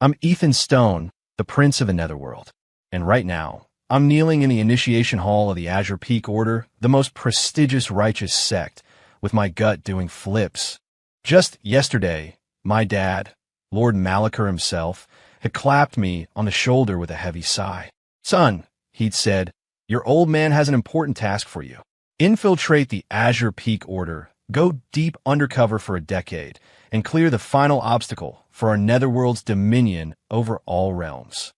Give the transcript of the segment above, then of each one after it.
I'm Ethan Stone, the Prince of the Netherworld, and right now, I'm kneeling in the initiation hall of the Azure Peak Order, the most prestigious righteous sect, with my gut doing flips. Just yesterday, my dad, Lord Malachar himself, had clapped me on the shoulder with a heavy sigh. "Son," he'd said, "your old man has an important task for you. Infiltrate the Azure Peak Order, go deep undercover for a decade, and clear the final obstacle for our Netherworld's dominion over all realms."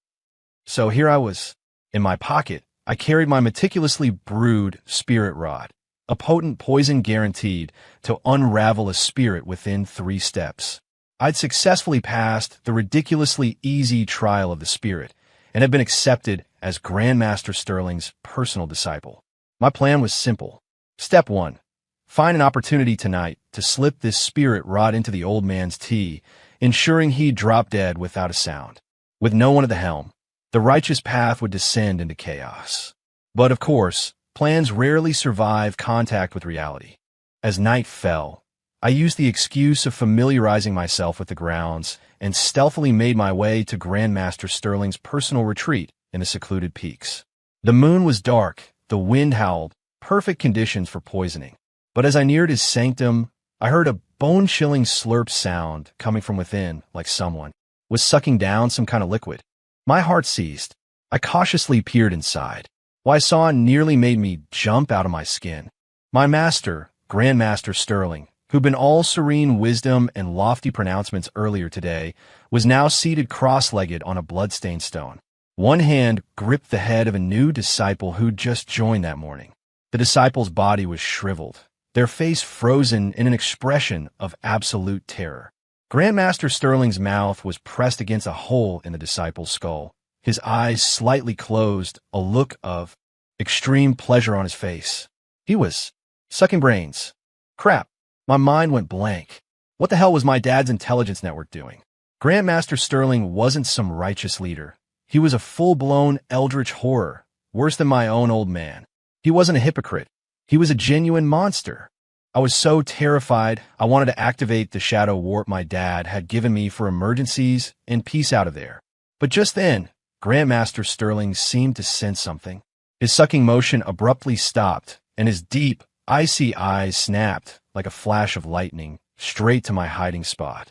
So here I was. In my pocket, I carried my meticulously brewed spirit rod, a potent poison guaranteed to unravel a spirit within 3 steps. I'd successfully passed the ridiculously easy trial of the spirit and had been accepted as Grandmaster Sterling's personal disciple. My plan was simple. Step 1. Find an opportunity tonight to slip this spirit rod into the old man's tea, ensuring he'd drop dead without a sound. With no one at the helm, the righteous path would descend into chaos. But of course, plans rarely survive contact with reality. As night fell, I used the excuse of familiarizing myself with the grounds and stealthily made my way to Grandmaster Sterling's personal retreat in the secluded peaks. The moon was dark, the wind howled, perfect conditions for poisoning. But as I neared his sanctum, I heard a bone-chilling slurp sound coming from within, like someone was sucking down some kind of liquid. My heart seized. I cautiously peered inside. What I saw nearly made me jump out of my skin. My master, Grandmaster Sterling, who'd been all serene wisdom and lofty pronouncements earlier today, was now seated cross-legged on a blood-stained stone. One hand gripped the head of a new disciple who'd just joined that morning. The disciple's body was shriveled, their face frozen in an expression of absolute terror. Grandmaster Sterling's mouth was pressed against a hole in the disciple's skull, his eyes slightly closed, a look of extreme pleasure on his face. He was sucking brains. Crap, my mind went blank. What the hell was my dad's intelligence network doing? Grandmaster Sterling wasn't some righteous leader. He was a full-blown eldritch horror, worse than my own old man. He wasn't a hypocrite. He was a genuine monster. I was so terrified, I wanted to activate the shadow warp my dad had given me for emergencies and peace out of there. But just then, Grandmaster Sterling seemed to sense something. His sucking motion abruptly stopped, and his deep, icy eyes snapped like a flash of lightning straight to my hiding spot.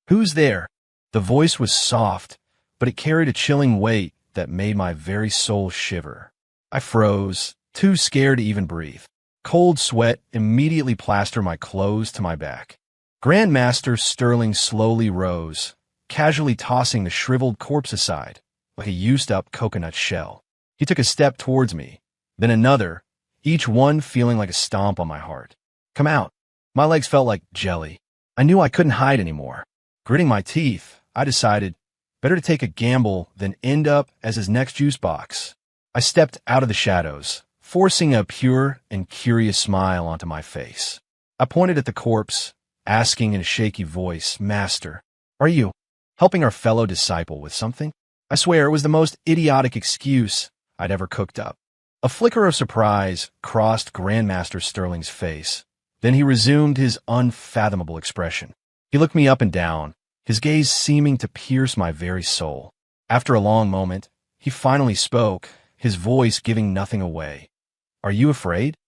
"Who's there?" The voice was soft, but it carried a chilling weight that made my very soul shiver. I froze, too scared to even breathe. Cold sweat immediately plastered my clothes to my back. Grandmaster Sterling slowly rose, casually tossing the shriveled corpse aside, like a used-up coconut shell. He took a step towards me, then another, each one feeling like a stomp on my heart. "Come out." My legs felt like jelly. I knew I couldn't hide anymore. Gritting my teeth, I decided, better to take a gamble than end up as his next juice box. I stepped out of the shadows, forcing a pure and curious smile onto my face. I pointed at the corpse, asking in a shaky voice, "Master, are you helping our fellow disciple with something?" I swear it was the most idiotic excuse I'd ever cooked up. A flicker of surprise crossed Grandmaster Sterling's face. Then he resumed his unfathomable expression. He looked me up and down, his gaze seeming to pierce my very soul. After a long moment, he finally spoke, his voice giving nothing away. "Are you afraid?"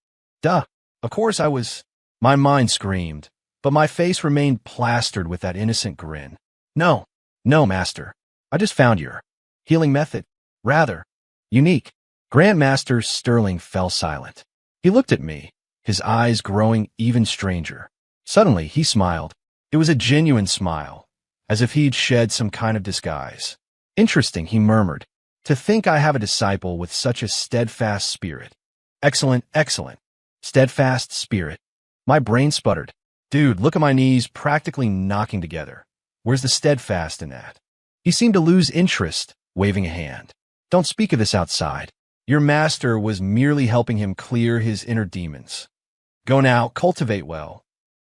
Duh. Of course I was. My mind screamed, but my face remained plastered with that innocent grin. No, Master. I just found your healing method rather unique." Grandmaster Sterling fell silent. He looked at me, his eyes growing even stranger. Suddenly, he smiled. It was a genuine smile, as if he'd shed some kind of disguise. "Interesting," he murmured. "To think I have a disciple with such a steadfast spirit." Excellent. Steadfast spirit. My brain sputtered. Dude, look at my knees practically knocking together. Where's the steadfast in that? He seemed to lose interest, waving a hand. "Don't speak of this outside. Your master was merely helping him clear his inner demons. Go now, cultivate well."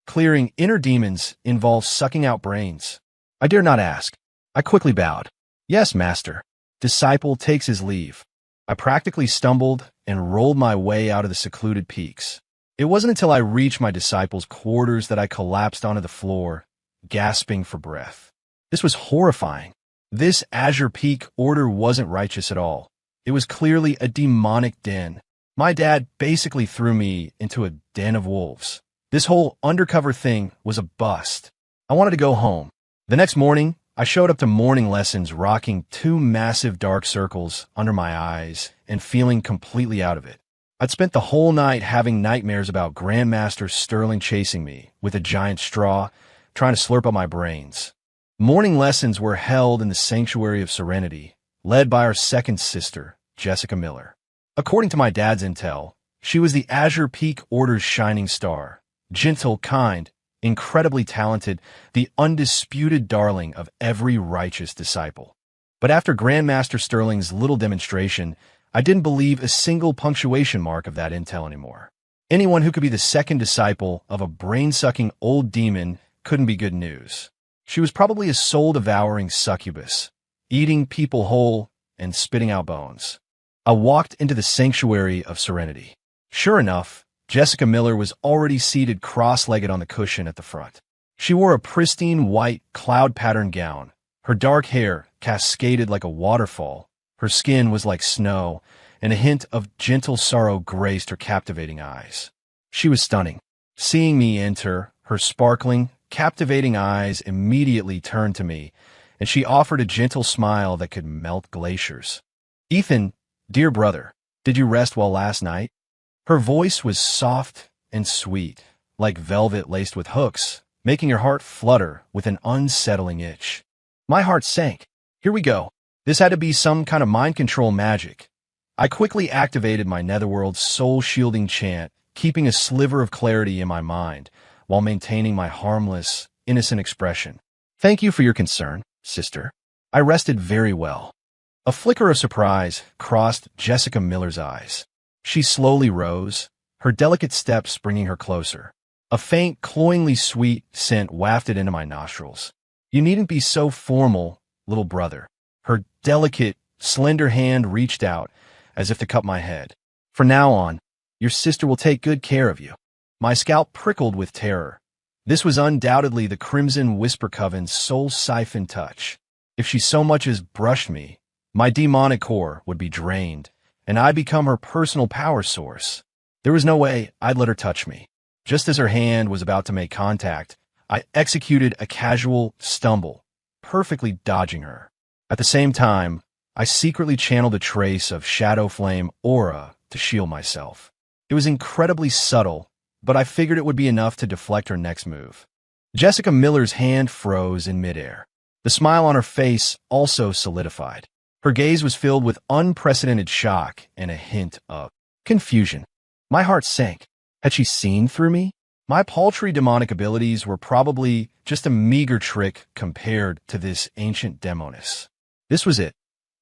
Clearing inner demons involves sucking out brains. I dare not ask. I quickly bowed. "Yes, master." Disciple takes his leave. I practically stumbled and rolled my way out of the secluded peaks. It wasn't until I reached my disciple's quarters that I collapsed onto the floor, gasping for breath. This was horrifying. This Azure Peak order wasn't righteous at all. It was clearly a demonic den. My dad basically threw me into a den of wolves. This whole undercover thing was a bust. I wanted to go home. The next morning, I showed up to morning lessons rocking two massive dark circles under my eyes and feeling completely out of it. I'd spent the whole night having nightmares about Grandmaster Sterling chasing me with a giant straw, trying to slurp up my brains. Morning lessons were held in the Sanctuary of Serenity, led by our second sister, Jessica Miller. According to my dad's intel, she was the Azure Peak Order's shining star, gentle, kind, incredibly talented, the undisputed darling of every righteous disciple. But after Grandmaster Sterling's little demonstration, I didn't believe a single punctuation mark of that intel anymore. Anyone who could be the second disciple of a brain-sucking old demon couldn't be good news. She was probably a soul-devouring succubus, eating people whole and spitting out bones. I walked into the Sanctuary of Serenity. Sure enough, Jessica Miller was already seated cross-legged on the cushion at the front. She wore a pristine white cloud-patterned gown. Her dark hair cascaded like a waterfall. Her skin was like snow, and a hint of gentle sorrow graced her captivating eyes. She was stunning. Seeing me enter, her sparkling, captivating eyes immediately turned to me, and she offered a gentle smile that could melt glaciers. "Ethan, dear brother, did you rest well last night?" Her voice was soft and sweet, like velvet laced with hooks, making your heart flutter with an unsettling itch. My heart sank. Here we go. This had to be some kind of mind control magic. I quickly activated my Netherworld soul-shielding chant, keeping a sliver of clarity in my mind, while maintaining my harmless, innocent expression. "Thank you for your concern, sister. I rested very well." A flicker of surprise crossed Jessica Miller's eyes. She slowly rose, her delicate steps bringing her closer. A faint, cloyingly sweet scent wafted into my nostrils. "You needn't be so formal, little brother." Her delicate, slender hand reached out, as if to cup my head. "From now on, your sister will take good care of you." My scalp prickled with terror. This was undoubtedly the Crimson Whisper Coven's soul-siphoned touch. If she so much as brushed me, my demonic core would be drained, and I'd become her personal power source. There was no way I'd let her touch me. Just as her hand was about to make contact, I executed a casual stumble, perfectly dodging her. At the same time, I secretly channeled a trace of Shadow Flame aura to shield myself. It was incredibly subtle, but I figured it would be enough to deflect her next move. Jessica Miller's hand froze in midair. The smile on her face also solidified. Her gaze was filled with unprecedented shock and a hint of confusion. My heart sank. Had she seen through me? My paltry demonic abilities were probably just a meager trick compared to this ancient demoness. This was it.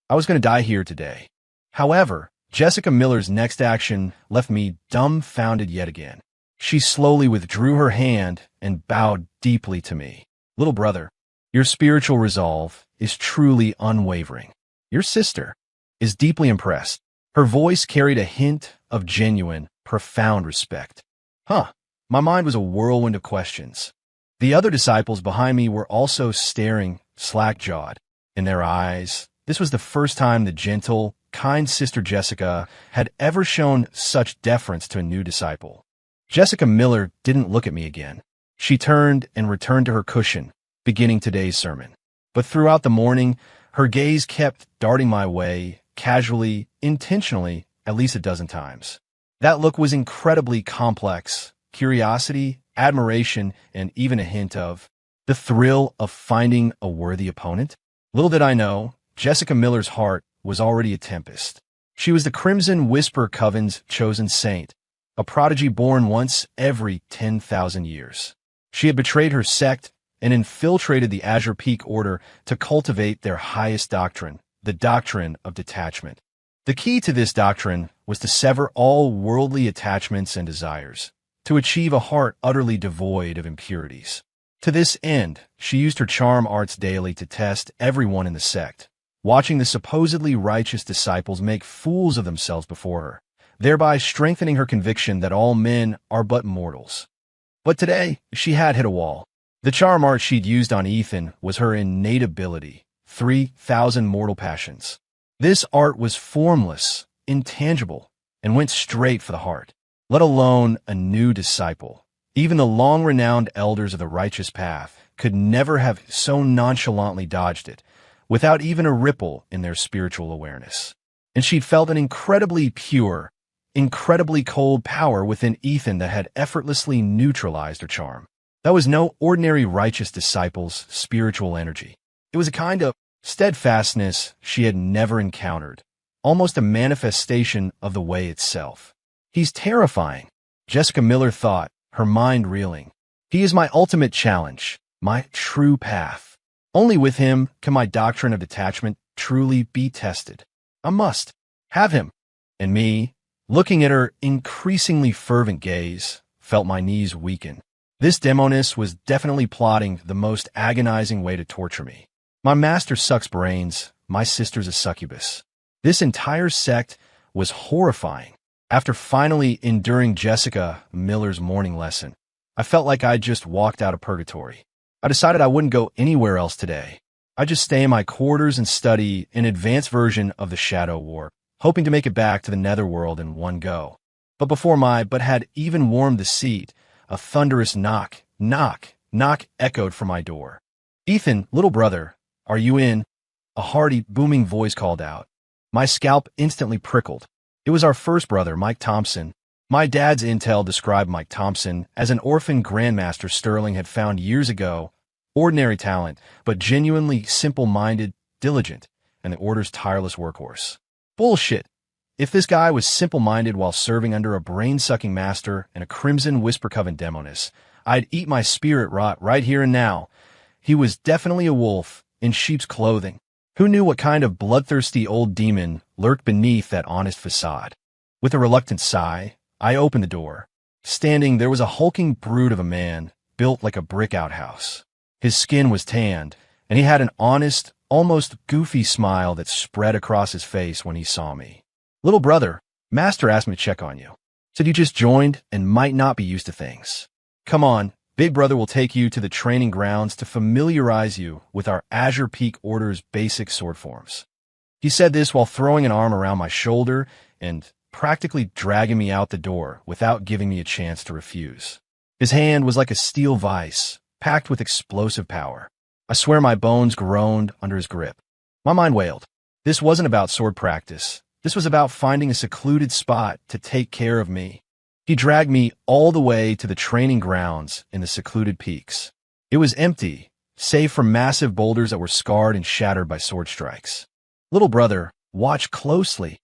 I was going to die here today. However, Jessica Miller's next action left me dumbfounded yet again. She slowly withdrew her hand and bowed deeply to me. "Little brother, your spiritual resolve is truly unwavering. Your sister is deeply impressed." Her voice carried a hint of genuine, profound respect. My mind was a whirlwind of questions. The other disciples behind me were also staring, slack-jawed. In their eyes, this was the first time the gentle, kind Sister Jessica had ever shown such deference to a new disciple. Jessica Miller didn't look at me again. She turned and returned to her cushion, beginning today's sermon. But throughout the morning, her gaze kept darting my way, casually, intentionally, at least a dozen times. That look was incredibly complex. Curiosity, admiration, and even a hint of the thrill of finding a worthy opponent. Little did I know, Jessica Miller's heart was already a tempest. She was the Crimson Whisper Coven's chosen saint, a prodigy born once every 10,000 years. She had betrayed her sect and infiltrated the Azure Peak Order to cultivate their highest doctrine, the doctrine of detachment. The key to this doctrine was to sever all worldly attachments and desires, to achieve a heart utterly devoid of impurities. To this end, she used her charm arts daily to test everyone in the sect, watching the supposedly righteous disciples make fools of themselves before her, thereby strengthening her conviction that all men are but mortals. But today, she had hit a wall. The charm art she'd used on Ethan was her innate ability, 3,000 mortal passions. This art was formless, intangible, and went straight for the heart, let alone a new disciple. Even the long-renowned elders of the righteous path could never have so nonchalantly dodged it, without even a ripple in their spiritual awareness. And she'd felt an incredibly pure, incredibly cold power within Ethan that had effortlessly neutralized her charm. That was no ordinary righteous disciple's spiritual energy. It was a kind of steadfastness she had never encountered, almost a manifestation of the way itself. He's terrifying, Jessica Miller thought, her mind reeling. He is my ultimate challenge, my true path. Only with him can my doctrine of detachment truly be tested. I must have him. And me, looking at her increasingly fervent gaze, felt my knees weaken. This demoness was definitely plotting the most agonizing way to torture me. My master sucks brains, my sister's a succubus. This entire sect was horrifying. After finally enduring Jessica Miller's morning lesson, I felt like I'd just walked out of purgatory. I decided I wouldn't go anywhere else today. I'd just stay in my quarters and study an advanced version of the Shadow War, hoping to make it back to the netherworld in one go. But before my butt had even warmed the seat, a thunderous knock echoed from my door. "Ethan, little brother, are you in?" A hearty, booming voice called out. My scalp instantly prickled. It was our first brother, Mike Thompson. My dad's intel described Mike Thompson as an orphan grandmaster Sterling had found years ago. Ordinary talent, but genuinely simple-minded, diligent, and the Order's tireless workhorse. Bullshit! If this guy was simple-minded while serving under a brain-sucking master and a crimson whisper-coven demoness, I'd eat my spirit rot right here and now. He was definitely a wolf in sheep's clothing. Who knew what kind of bloodthirsty old demon lurked beneath that honest facade? With a reluctant sigh, I opened the door. Standing there was a hulking brute of a man, built like a brick outhouse. His skin was tanned, and he had an honest, almost goofy smile that spread across his face when he saw me. "Little brother, Master asked me to check on you. Said you just joined and might not be used to things. Come on, Big Brother will take you to the training grounds to familiarize you with our Azure Peak Order's basic sword forms." He said this while throwing an arm around my shoulder and practically dragging me out the door without giving me a chance to refuse. His hand was like a steel vise, packed with explosive power. I swear my bones groaned under his grip. My mind wailed. This wasn't about sword practice. This was about finding a secluded spot to take care of me. He dragged me all the way to the training grounds in the secluded peaks. It was empty, save for massive boulders that were scarred and shattered by sword strikes. "Little brother, watch closely."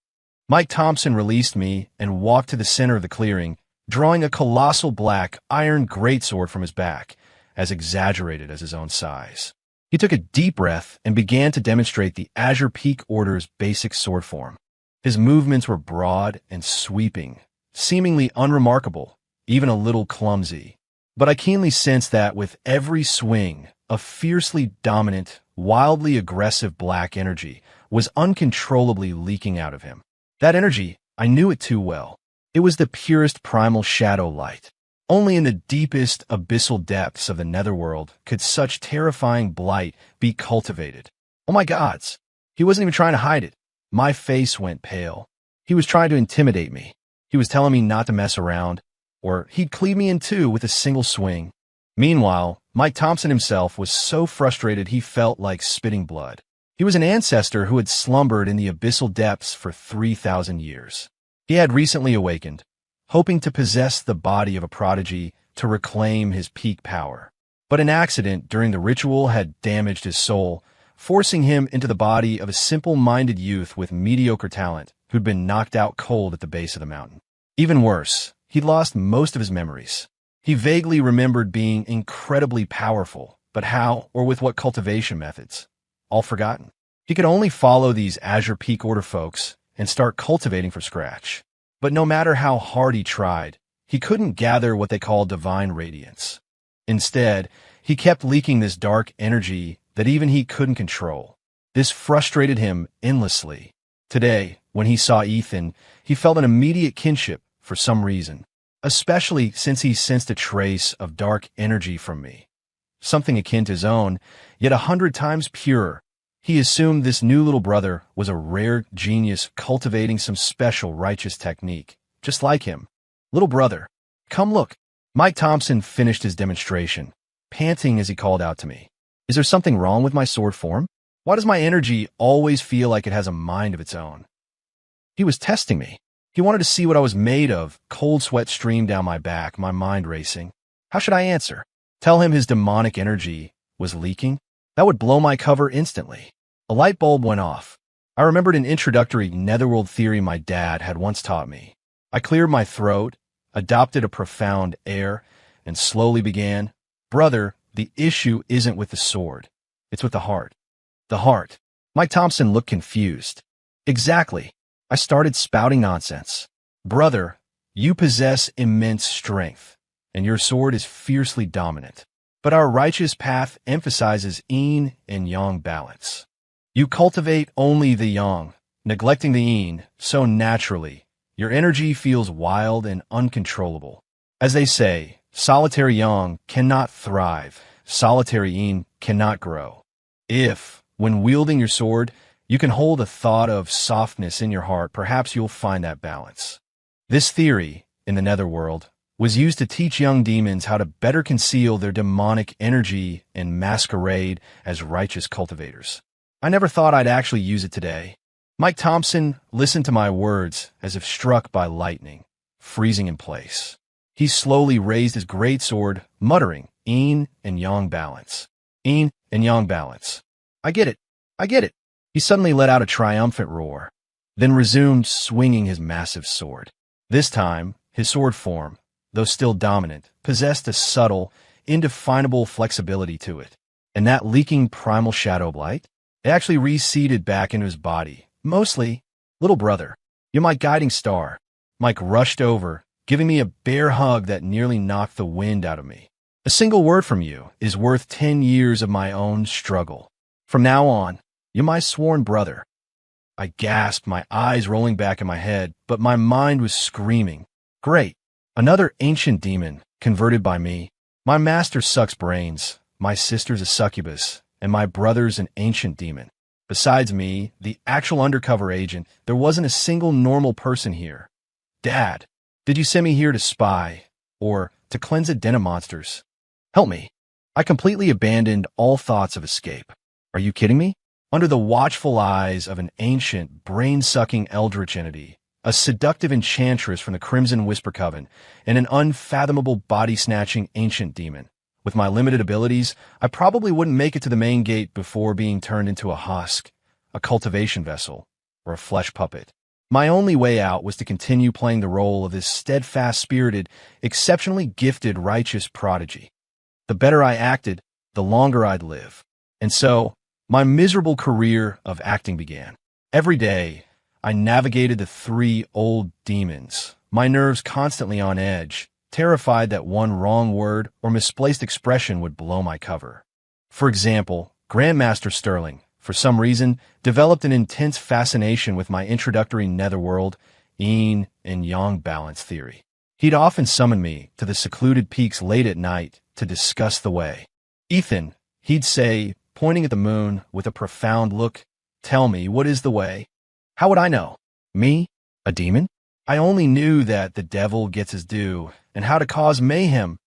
Mike Thompson released me and walked to the center of the clearing, drawing a colossal black iron greatsword from his back, as exaggerated as his own size. He took a deep breath and began to demonstrate the Azure Peak Order's basic sword form. His movements were broad and sweeping, seemingly unremarkable, even a little clumsy. But I keenly sensed that with every swing, a fiercely dominant, wildly aggressive black energy was uncontrollably leaking out of him. That energy, I knew it too well. It was the purest primal shadow light. Only in the deepest abyssal depths of the netherworld could such terrifying blight be cultivated. Oh my gods! He wasn't even trying to hide it. My face went pale. He was trying to intimidate me. He was telling me not to mess around, or he'd cleave me in two with a single swing. Meanwhile, Mike Thompson himself was so frustrated he felt like spitting blood. He was an ancestor who had slumbered in the abyssal depths for 3,000 years. He had recently awakened, hoping to possess the body of a prodigy to reclaim his peak power. But an accident during the ritual had damaged his soul, forcing him into the body of a simple-minded youth with mediocre talent who'd been knocked out cold at the base of the mountain. Even worse, he'd lost most of his memories. He vaguely remembered being incredibly powerful, but how or with what cultivation methods? All forgotten. He could only follow these Azure Peak Order folks and start cultivating from scratch. But no matter how hard he tried, he couldn't gather what they call divine radiance. Instead, he kept leaking this dark energy that even he couldn't control. This frustrated him endlessly. Today, when he saw Ethan, he felt an immediate kinship for some reason, especially since he sensed a trace of dark energy from me. Something akin to his own, yet 100 times purer, He assumed this new little brother was a rare genius cultivating some special righteous technique, just like him. Little brother, come look. Mike Thompson finished his demonstration, panting as he called out to me. Is there something wrong with my sword form? Why does my energy always feel like it has a mind of its own? He was testing me. He wanted to see what I was made of. Cold sweat streamed down my back, my mind racing. How should I answer? Tell him his demonic energy was leaking? That would blow my cover instantly. A light bulb went off. I remembered an introductory netherworld theory my dad had once taught me. I cleared my throat, adopted a profound air, and slowly began, Brother, the issue isn't with the sword. It's with the heart. The heart. Mike Thompson looked confused. Exactly. I started spouting nonsense. Brother, you possess immense strength, and your sword is fiercely dominant. But our righteous path emphasizes yin and yang balance. You cultivate only the yang, neglecting the yin, so naturally, your energy feels wild and uncontrollable. As they say, solitary yang cannot thrive, solitary yin cannot grow. If, when wielding your sword, you can hold a thought of softness in your heart, perhaps you'll find that balance. This theory, in the netherworld, was used to teach young demons how to better conceal their demonic energy and masquerade as righteous cultivators. I never thought I'd actually use it today. Mike Thompson listened to my words as if struck by lightning, freezing in place. He slowly raised his great sword, muttering, yin and yang balance. Yin and yang balance. I get it. I get it. He suddenly let out a triumphant roar, then resumed swinging his massive sword. This time, his sword form, though still dominant, possessed a subtle, indefinable flexibility to it. And that leaking primal shadow blight? It actually receded back into his body. Mostly, little brother, you're my guiding star. Mike rushed over, giving me a bear hug that nearly knocked the wind out of me. A single word from you is worth 10 years of my own struggle. From now on, you're my sworn brother. I gasped, my eyes rolling back in my head, but my mind was screaming. Great. Another ancient demon, converted by me. My master sucks brains, my sister's a succubus, and my brother's an ancient demon. Besides me, the actual undercover agent, there wasn't a single normal person here. Dad, did you send me here to spy, or to cleanse a den of monsters? Help me. I completely abandoned all thoughts of escape. Are you kidding me? Under the watchful eyes of an ancient, brain-sucking eldritch entity, a seductive enchantress from the Crimson Whisper Coven, and an unfathomable body-snatching ancient demon. With my limited abilities, I probably wouldn't make it to the main gate before being turned into a husk, a cultivation vessel, or a flesh puppet. My only way out was to continue playing the role of this steadfast-spirited, exceptionally gifted righteous prodigy. The better I acted, the longer I'd live. And so, my miserable career of acting began. Every day, I navigated the 3 old demons, my nerves constantly on edge, terrified that one wrong word or misplaced expression would blow my cover. For example, Grandmaster Sterling, for some reason, developed an intense fascination with my introductory netherworld, yin and yang balance theory. He'd often summon me to the secluded peaks late at night to discuss the way. Ethan, he'd say, pointing at the moon with a profound look, tell me, what is the way? How would I know? Me? A demon? I only knew that the devil gets his due and how to cause mayhem,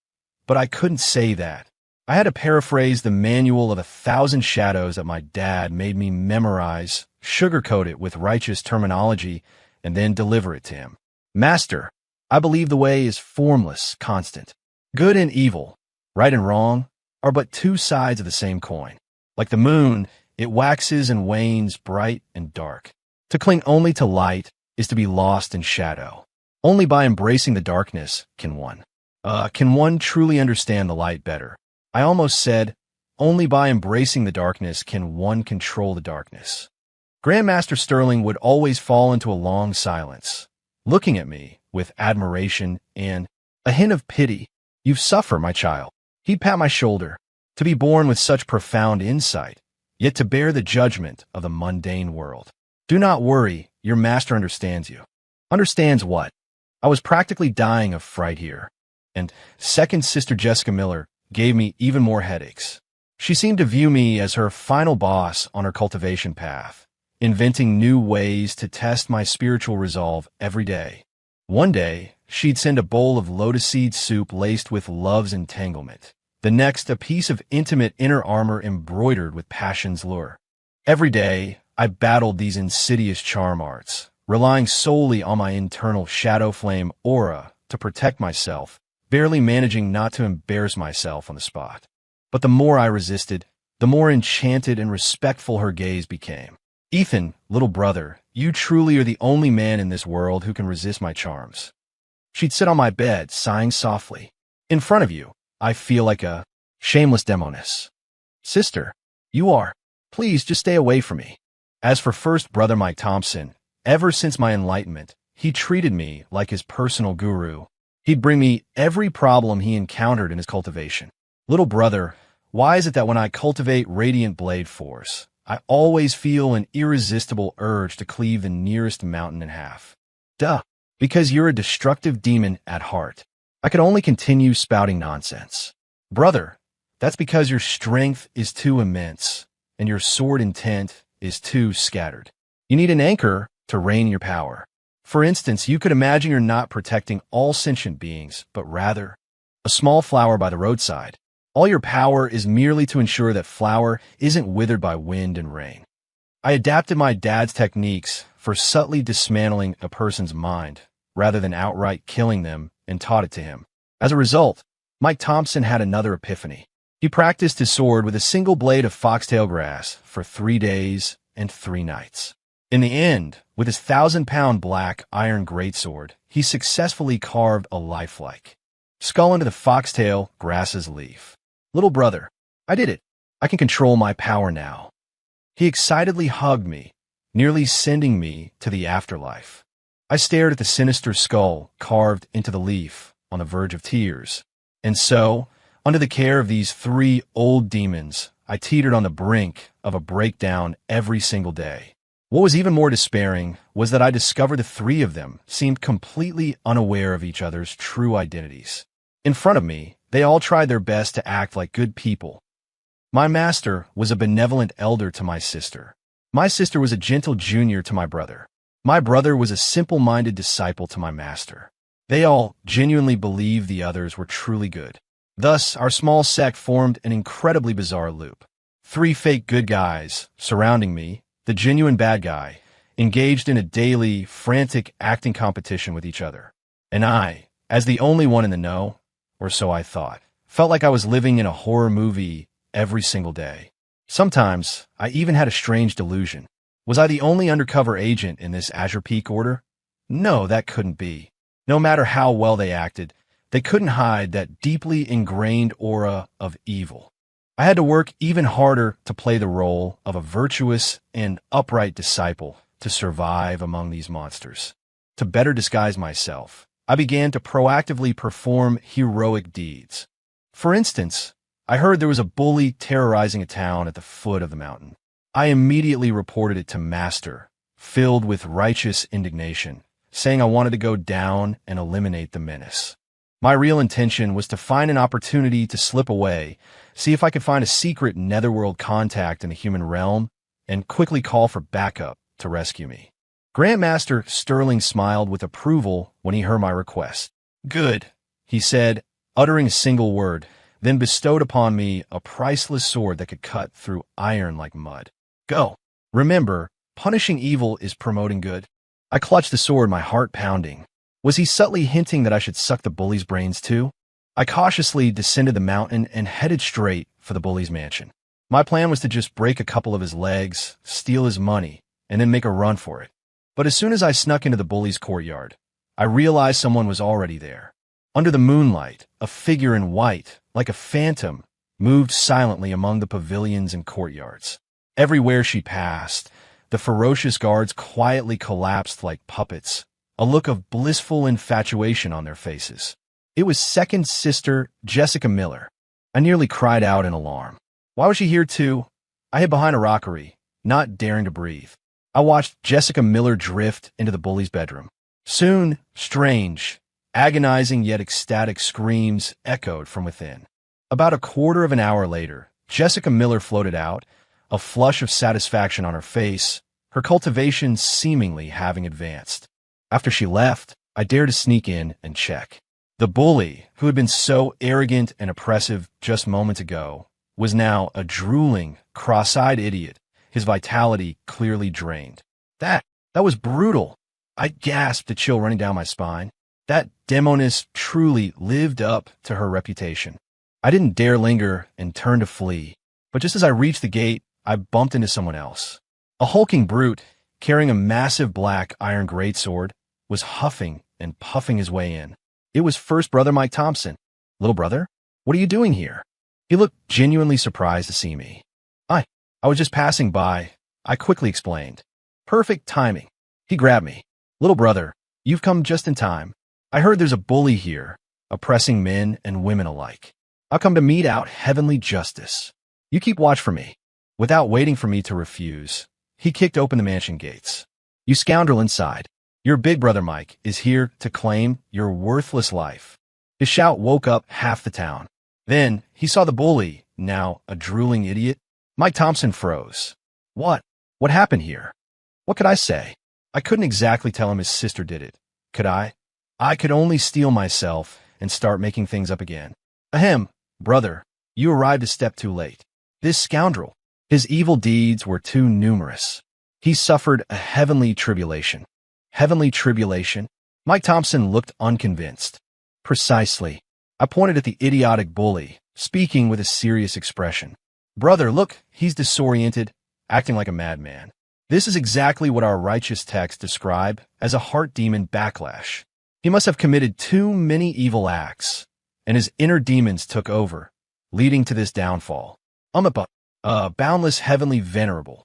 but I couldn't say that. I had to paraphrase the manual of 1,000 shadows that my dad made me memorize, sugarcoat it with righteous terminology, and then deliver it to him. Master, I believe the way is formless, constant. Good and evil, right and wrong, are but 2 sides of the same coin. Like the moon, it waxes and wanes bright and dark. To cling only to light is to be lost in shadow. Only by embracing the darkness can one truly understand the light better. I almost said, only by embracing the darkness can one control the darkness. Grandmaster Sterling would always fall into a long silence, looking at me with admiration and a hint of pity. You suffer, my child. He'd pat my shoulder. To be born with such profound insight, yet to bear the judgment of the mundane world. Do not worry, your master understands you. Understands what? I was practically dying of fright here, and second Sister Jessica Miller gave me even more headaches. She seemed to view me as her final boss on her cultivation path, inventing new ways to test my spiritual resolve every day. One day, she'd send a bowl of lotus seed soup laced with love's entanglement. The next, a piece of intimate inner armor embroidered with passion's lure. Every day, I battled these insidious charm arts, relying solely on my internal shadow flame aura to protect myself, barely managing not to embarrass myself on the spot. But the more I resisted, the more enchanted and respectful her gaze became. Ethan, little brother, you truly are the only man in this world who can resist my charms. She'd sit on my bed, sighing softly. In front of you, I feel like a shameless demoness. Sister, you are. Please just stay away from me. As for first brother Mike Thompson, ever since my enlightenment, he treated me like his personal guru. He'd bring me every problem he encountered in his cultivation. Little brother, why is it that when I cultivate radiant blade force, I always feel an irresistible urge to cleave the nearest mountain in half? Duh, because you're a destructive demon at heart. I could only continue spouting nonsense. Brother, that's because your strength is too immense, and your sword intent is too scattered. You need an anchor to rein your power. For instance, you could imagine you're not protecting all sentient beings, but rather a small flower by the roadside. All your power is merely to ensure that flower isn't withered by wind and rain. I adapted my dad's techniques for subtly dismantling a person's mind, rather than outright killing them, and taught it to him. As a result, Mike Thompson had another epiphany. He practiced his sword with a single blade of foxtail grass for 3 days and 3 nights. In the end, with his 1,000-pound black iron greatsword, he successfully carved a lifelike skull into the foxtail grass's leaf. Little brother, I did it. I can control my power now. He excitedly hugged me, nearly sending me to the afterlife. I stared at the sinister skull carved into the leaf on the verge of tears. And so, under the care of these 3 old demons, I teetered on the brink of a breakdown every single day. What was even more despairing was that I discovered the 3 of them seemed completely unaware of each other's true identities. In front of me, they all tried their best to act like good people. My master was a benevolent elder to my sister. My sister was a gentle junior to my brother. My brother was a simple-minded disciple to my master. They all genuinely believed the others were truly good. Thus, our small sect formed an incredibly bizarre loop. 3 fake good guys surrounding me, the genuine bad guy, engaged in a daily, frantic acting competition with each other. And I, as the only one in the know, or so I thought, felt like I was living in a horror movie every single day. Sometimes, I even had a strange delusion. Was I the only undercover agent in this Azure Peak order? No, that couldn't be. No matter how well they acted, they couldn't hide that deeply ingrained aura of evil. I had to work even harder to play the role of a virtuous and upright disciple to survive among these monsters. To better disguise myself, I began to proactively perform heroic deeds. For instance, I heard there was a bully terrorizing a town at the foot of the mountain. I immediately reported it to Master, filled with righteous indignation, saying I wanted to go down and eliminate the menace. My real intention was to find an opportunity to slip away, see if I could find a secret netherworld contact in the human realm, and quickly call for backup to rescue me. Grandmaster Sterling smiled with approval when he heard my request. Good, he said, uttering a single word, then bestowed upon me a priceless sword that could cut through iron like mud. Go. Remember, punishing evil is promoting good. I clutched the sword, my heart pounding. Was he subtly hinting that I should suck the bully's brains too? I cautiously descended the mountain and headed straight for the bully's mansion. My plan was to just break a couple of his legs, steal his money, and then make a run for it. But as soon as I snuck into the bully's courtyard, I realized someone was already there. Under the moonlight, a figure in white, like a phantom, moved silently among the pavilions and courtyards. Everywhere she passed, the ferocious guards quietly collapsed like puppets, a look of blissful infatuation on their faces. It was second sister Jessica Miller. I nearly cried out in alarm. Why was she here too? I hid behind a rockery, not daring to breathe. I watched Jessica Miller drift into the bully's bedroom. Soon, strange, agonizing yet ecstatic screams echoed from within. About a quarter of an hour later, Jessica Miller floated out, a flush of satisfaction on her face, her cultivation seemingly having advanced. After she left, I dared to sneak in and check. The bully, who had been so arrogant and oppressive just moments ago, was now a drooling, cross-eyed idiot, his vitality clearly drained. That was brutal. I gasped, a chill running down my spine. That demoness truly lived up to her reputation. I didn't dare linger and turned to flee, but just as I reached the gate, I bumped into someone else. A hulking brute, carrying a massive black iron greatsword, was huffing and puffing his way in. It was First Brother Mike Thompson. Little brother, what are you doing here? He looked genuinely surprised to see me. I was just passing by, I quickly explained. Perfect timing. He grabbed me. Little brother, you've come just in time. I heard there's a bully here, oppressing men and women alike. I'll come to mete out heavenly justice. You keep watch for me. Without waiting for me to refuse, he kicked open the mansion gates. You scoundrel inside. Your big brother Mike is here to claim your worthless life. His shout woke up half the town. Then he saw the bully, now a drooling idiot. Mike Thompson froze. What happened here? What could I say? I couldn't exactly tell him his sister did it. Could I? I could only steel myself and start making things up again. Ahem, brother, you arrived a step too late. This scoundrel, his evil deeds were too numerous. He suffered a heavenly tribulation. Heavenly tribulation? Mike Thompson looked unconvinced. Precisely. I pointed at the idiotic bully, speaking with a serious expression. Brother, look, he's disoriented, acting like a madman. This is exactly what our righteous texts describe as a heart demon backlash. He must have committed too many evil acts, and his inner demons took over, leading to this downfall. Boundless heavenly venerable.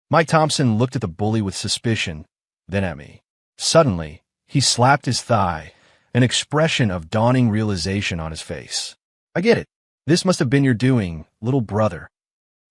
Mike Thompson looked at the bully with suspicion, then at me. Suddenly, he slapped his thigh, an expression of dawning realization on his face. I get it. This must have been your doing, little brother.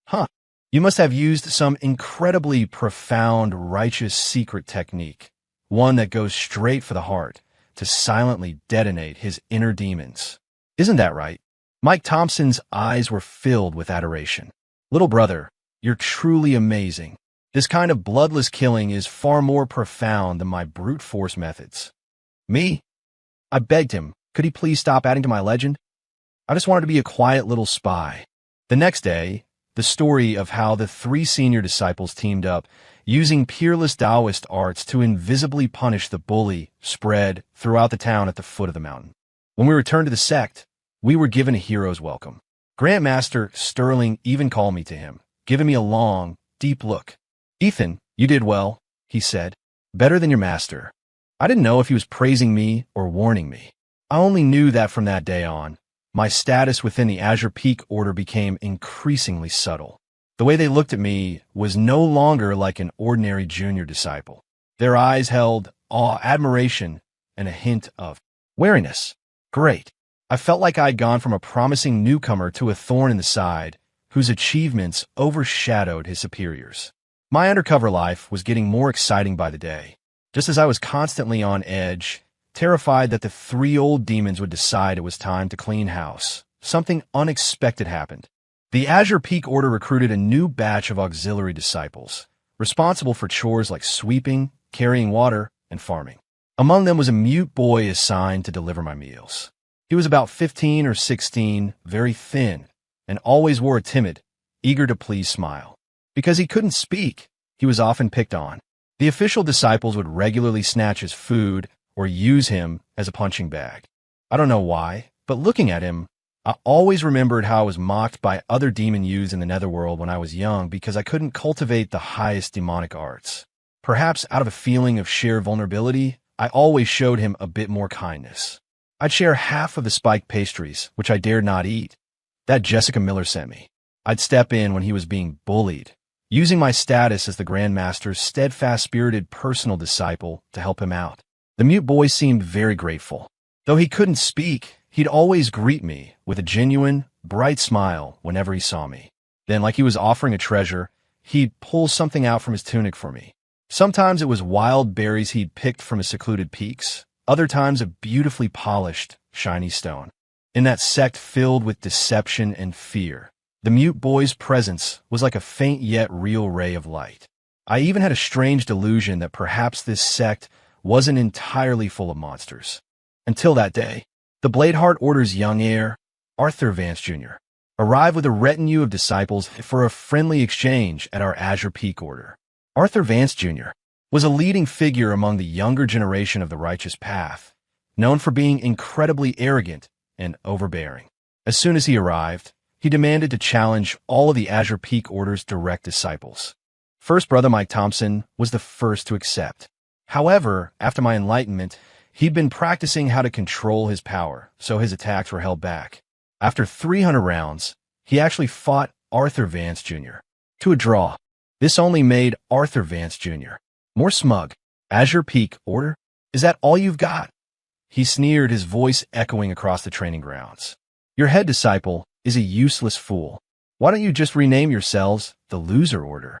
Huh. You must have used some incredibly profound, righteous secret technique, one that goes straight for the heart, to silently detonate his inner demons. Isn't that right? Mike Thompson's eyes were filled with adoration. Little brother, you're truly amazing. This kind of bloodless killing is far more profound than my brute force methods. Me? I begged him, could he please stop adding to my legend? I just wanted to be a quiet little spy. The next day, the story of how the 3 senior disciples teamed up, using peerless Taoist arts to invisibly punish the bully, spread throughout the town at the foot of the mountain. When we returned to the sect, we were given a hero's welcome. Grandmaster Sterling even called me to him, giving me a long, deep look. Ethan, you did well, he said. Better than your master. I didn't know if he was praising me or warning me. I only knew that from that day on, my status within the Azure Peak Order became increasingly subtle. The way they looked at me was no longer like an ordinary junior disciple. Their eyes held awe, admiration, and a hint of wariness. Great. I felt like I'd gone from a promising newcomer to a thorn in the side, whose achievements overshadowed his superiors. My undercover life was getting more exciting by the day. Just as I was constantly on edge, terrified that the 3 old demons would decide it was time to clean house, something unexpected happened. The Azure Peak Order recruited a new batch of auxiliary disciples, responsible for chores like sweeping, carrying water, and farming. Among them was a mute boy assigned to deliver my meals. He was about 15 or 16, very thin, and always wore a timid, eager-to-please smile. Because he couldn't speak, he was often picked on. The official disciples would regularly snatch his food or use him as a punching bag. I don't know why, but looking at him, I always remembered how I was mocked by other demon youths in the netherworld when I was young because I couldn't cultivate the highest demonic arts. Perhaps out of a feeling of sheer vulnerability, I always showed him a bit more kindness. I'd share half of the spiked pastries, which I dared not eat, that Jessica Miller sent me. I'd step in when he was being bullied, using my status as the Grandmaster's steadfast-spirited personal disciple to help him out. The mute boy seemed very grateful. Though he couldn't speak, he'd always greet me with a genuine, bright smile whenever he saw me. Then, like he was offering a treasure, he'd pull something out from his tunic for me. Sometimes it was wild berries he'd picked from his secluded peaks, other times a beautifully polished, shiny stone. In that sect filled with deception and fear, The mute boy's presence was like a faint yet real ray of light. I even had a strange delusion that perhaps this sect wasn't entirely full of monsters. Until that day, the Bladeheart Order's young heir, Arthur Vance Jr., arrived with a retinue of disciples for a friendly exchange at our Azure Peak Order. Arthur Vance Jr. was a leading figure among the younger generation of the Righteous Path, known for being incredibly arrogant and overbearing. As soon as he arrived, he demanded to challenge all of the Azure Peak Order's direct disciples. First Brother Mike Thompson was the first to accept. However, after my enlightenment, he'd been practicing how to control his power, so his attacks were held back. After 300 rounds, he actually fought Arthur Vance Jr. to a draw. This only made Arthur Vance Jr. more smug. Azure Peak Order? Is that all you've got? He sneered, his voice echoing across the training grounds. Your head disciple is a useless fool. Why don't you just rename yourselves the Loser Order?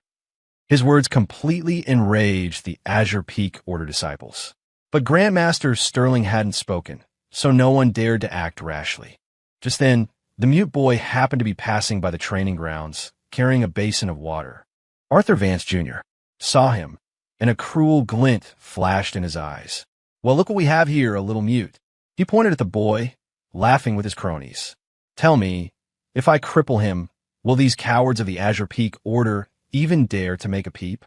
His words completely enraged the Azure Peak Order disciples. But Grandmaster Sterling hadn't spoken, so no one dared to act rashly. Just then, the mute boy happened to be passing by the training grounds, carrying a basin of water. Arthur Vance Jr. saw him, and a cruel glint flashed in his eyes. Well, look what we have here, a little mute. He pointed at the boy, laughing with his cronies. Tell me, if I cripple him, will these cowards of the Azure Peak Order even dare to make a peep?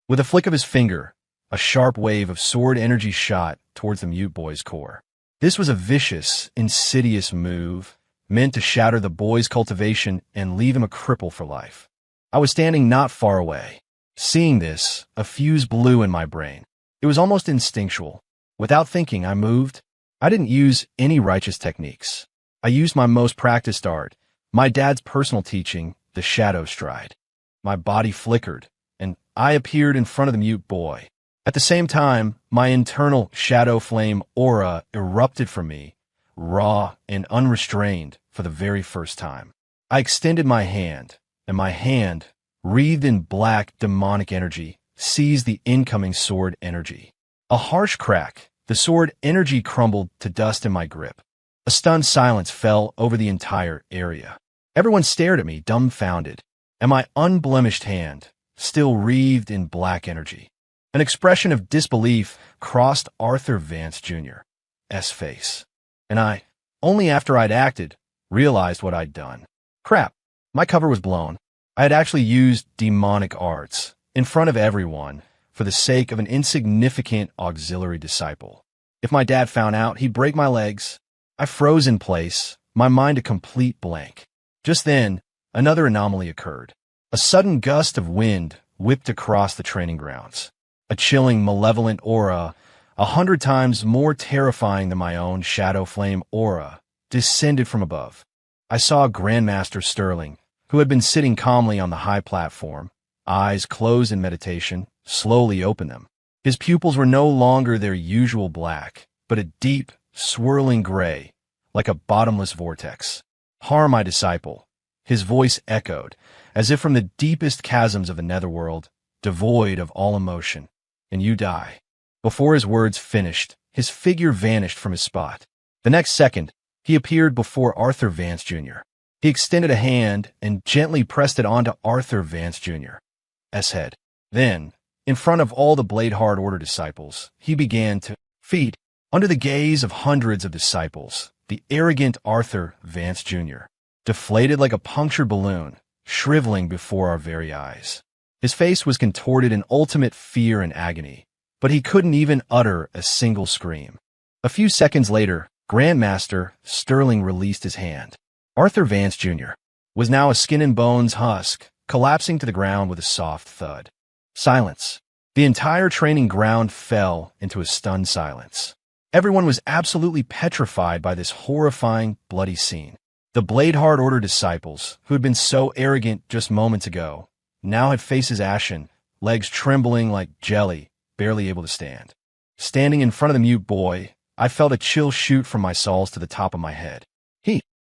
With a flick of his finger, a sharp wave of sword energy shot towards the mute boy's core. This was a vicious, insidious move, meant to shatter the boy's cultivation and leave him a cripple for life. I was standing not far away. Seeing this, a fuse blew in my brain. It was almost instinctual. Without thinking, I moved. I didn't use any righteous techniques. I used my most practiced art, my dad's personal teaching, the shadow stride. My body flickered, and I appeared in front of the mute boy. At the same time, my internal shadow flame aura erupted from me, raw and unrestrained for the very first time. I extended my hand, and my hand, wreathed in black demonic energy, seized the incoming sword energy. A harsh crack, the sword energy crumbled to dust in my grip. A stunned silence fell over the entire area. Everyone stared at me, dumbfounded, and my unblemished hand, still wreathed in black energy. An expression of disbelief crossed Arthur Vance Jr.'s face, and I, only after I'd acted, realized what I'd done. Crap, my cover was blown. I had actually used demonic arts in front of everyone for the sake of an insignificant auxiliary disciple. If my dad found out, he'd break my legs. I froze in place, my mind a complete blank. Just then, another anomaly occurred. A sudden gust of wind whipped across the training grounds. A chilling, malevolent aura, 100 times more terrifying than my own shadow flame aura, descended from above. I saw Grandmaster Sterling, who had been sitting calmly on the high platform, eyes closed in meditation, slowly open them. His pupils were no longer their usual black, but a deep, swirling gray, like a bottomless vortex. Har, my disciple, his voice echoed, as if from the deepest chasms of the netherworld, devoid of all emotion, and you die. Before his words finished, his figure vanished from his spot. The next second, he appeared before Arthur Vance Jr. He extended a hand and gently pressed it onto Arthur Vance Jr.'s head. Then, in front of all the Bladeheart Order disciples, he began to feed. Under the gaze of hundreds of disciples, the arrogant Arthur Vance Jr. deflated like a punctured balloon, shriveling before our very eyes. His face was contorted in ultimate fear and agony, but he couldn't even utter a single scream. A few seconds later, Grandmaster Sterling released his hand. Arthur Vance Jr. was now a skin-and-bones husk, collapsing to the ground with a soft thud. Silence. The entire training ground fell into a stunned silence. Everyone was absolutely petrified by this horrifying, bloody scene. The Bladeheart Order disciples, who had been so arrogant just moments ago, now had faces ashen, legs trembling like jelly, barely able to stand. Standing in front of the mute boy, I felt a chill shoot from my soles to the top of my head.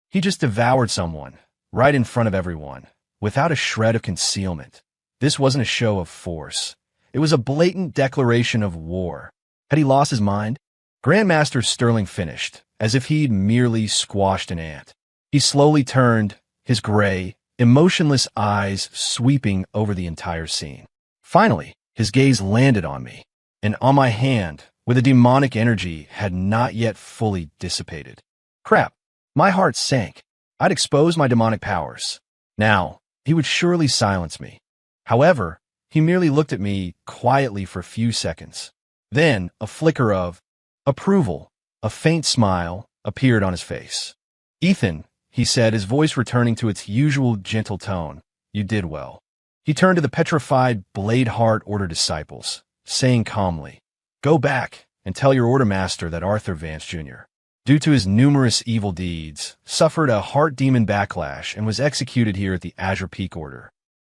He just devoured someone, right in front of everyone, without a shred of concealment. This wasn't a show of force. It was a blatant declaration of war. Had he lost his mind? Grandmaster Sterling finished, as if he'd merely squashed an ant. He slowly turned, his gray, emotionless eyes sweeping over the entire scene. Finally, his gaze landed on me, and on my hand, where the demonic energy had not yet fully dissipated. Crap, my heart sank. I'd exposed my demonic powers. Now, he would surely silence me. However, he merely looked at me quietly for a few seconds. Then, a flicker of approval, a faint smile, appeared on his face. "Ethan," he said, his voice returning to its usual gentle tone, "you did well." He turned to the petrified Blade Heart Order disciples, saying calmly, "Go back and tell your Order Master that Arthur Vance Jr., due to his numerous evil deeds, suffered a heart demon backlash and was executed here at the Azure Peak Order."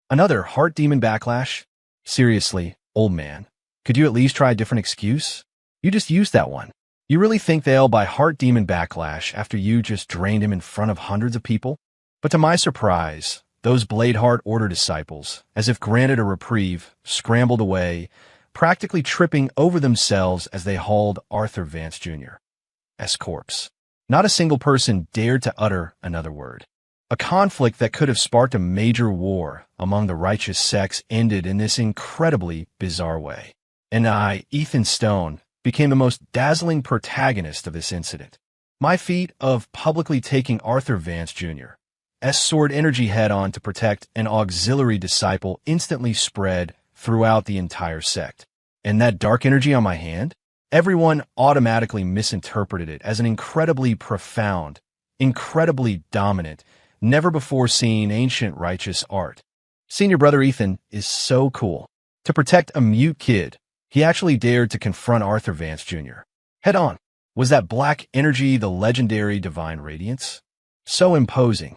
"Another heart demon backlash? Seriously, old man, could you at least try a different excuse? You just used that one. You really think they'll buy heart demon backlash after you just drained him in front of hundreds of people?" But to my surprise, those Blade Heart Order disciples, as if granted a reprieve, scrambled away, practically tripping over themselves as they hauled Arthur Vance Jr.'s corpse. Not a single person dared to utter another word. A conflict that could have sparked a major war among the righteous sects ended in this incredibly bizarre way. And I, Ethan Stone, became the most dazzling protagonist of this incident. My feat of publicly taking Arthur Vance Jr.'s sword energy head-on to protect an auxiliary disciple instantly spread throughout the entire sect. And that dark energy on my hand? Everyone automatically misinterpreted it as an incredibly profound, incredibly dominant, never-before-seen ancient righteous art. Senior brother Ethan is so cool. To protect a mute kid, he actually dared to confront Arthur Vance Jr. head-on. Was that black energy the legendary divine radiance? So imposing.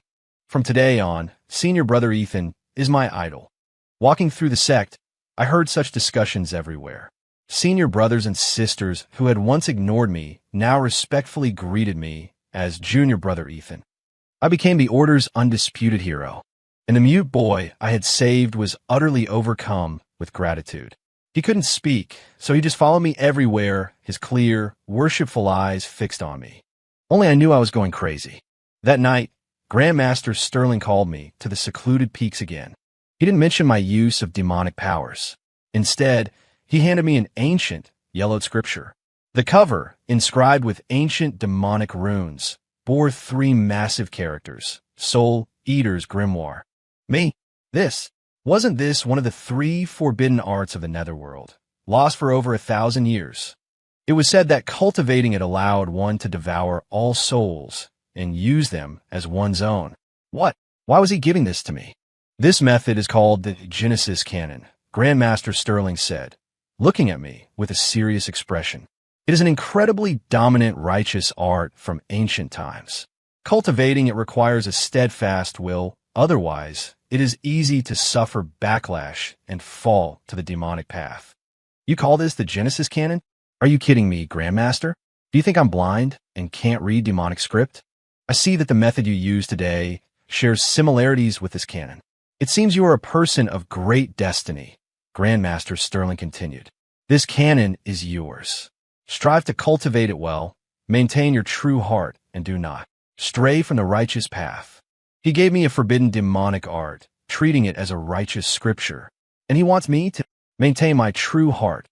From today on, senior brother Ethan is my idol. Walking through the sect, I heard such discussions everywhere. Senior brothers and sisters who had once ignored me now respectfully greeted me as junior brother Ethan. I became the Order's undisputed hero, and the mute boy I had saved was utterly overcome with gratitude. He couldn't speak, so he just followed me everywhere, his clear, worshipful eyes fixed on me. Only I knew I was going crazy. That night, Grandmaster Sterling called me to the secluded peaks again. He didn't mention my use of demonic powers. Instead, he handed me an ancient, yellowed scripture. The cover, inscribed with ancient demonic runes, bore 3 massive characters: Soul Eater's Grimoire. Me? Wasn't this one of the 3 forbidden arts of the Netherworld, lost for over 1,000 years? It was said that cultivating it allowed one to devour all souls and use them as one's own. What? Why was he giving this to me? This method is called the Genesis Canon, Grandmaster Sterling said, looking at me with a serious expression. It is an incredibly dominant righteous art from ancient times. Cultivating it requires a steadfast will, otherwise, it is easy to suffer backlash and fall to the demonic path. You call this the Genesis Canon? Are you kidding me, Grandmaster? Do you think I'm blind and can't read demonic script? I see that the method you use today shares similarities with this canon. It seems you are a person of great destiny, Grandmaster Sterling continued. This canon is yours. Strive to cultivate it well, maintain your true heart, and do not stray from the righteous path. He gave me a forbidden demonic art, treating it as a righteous scripture, and he wants me to maintain my true heart,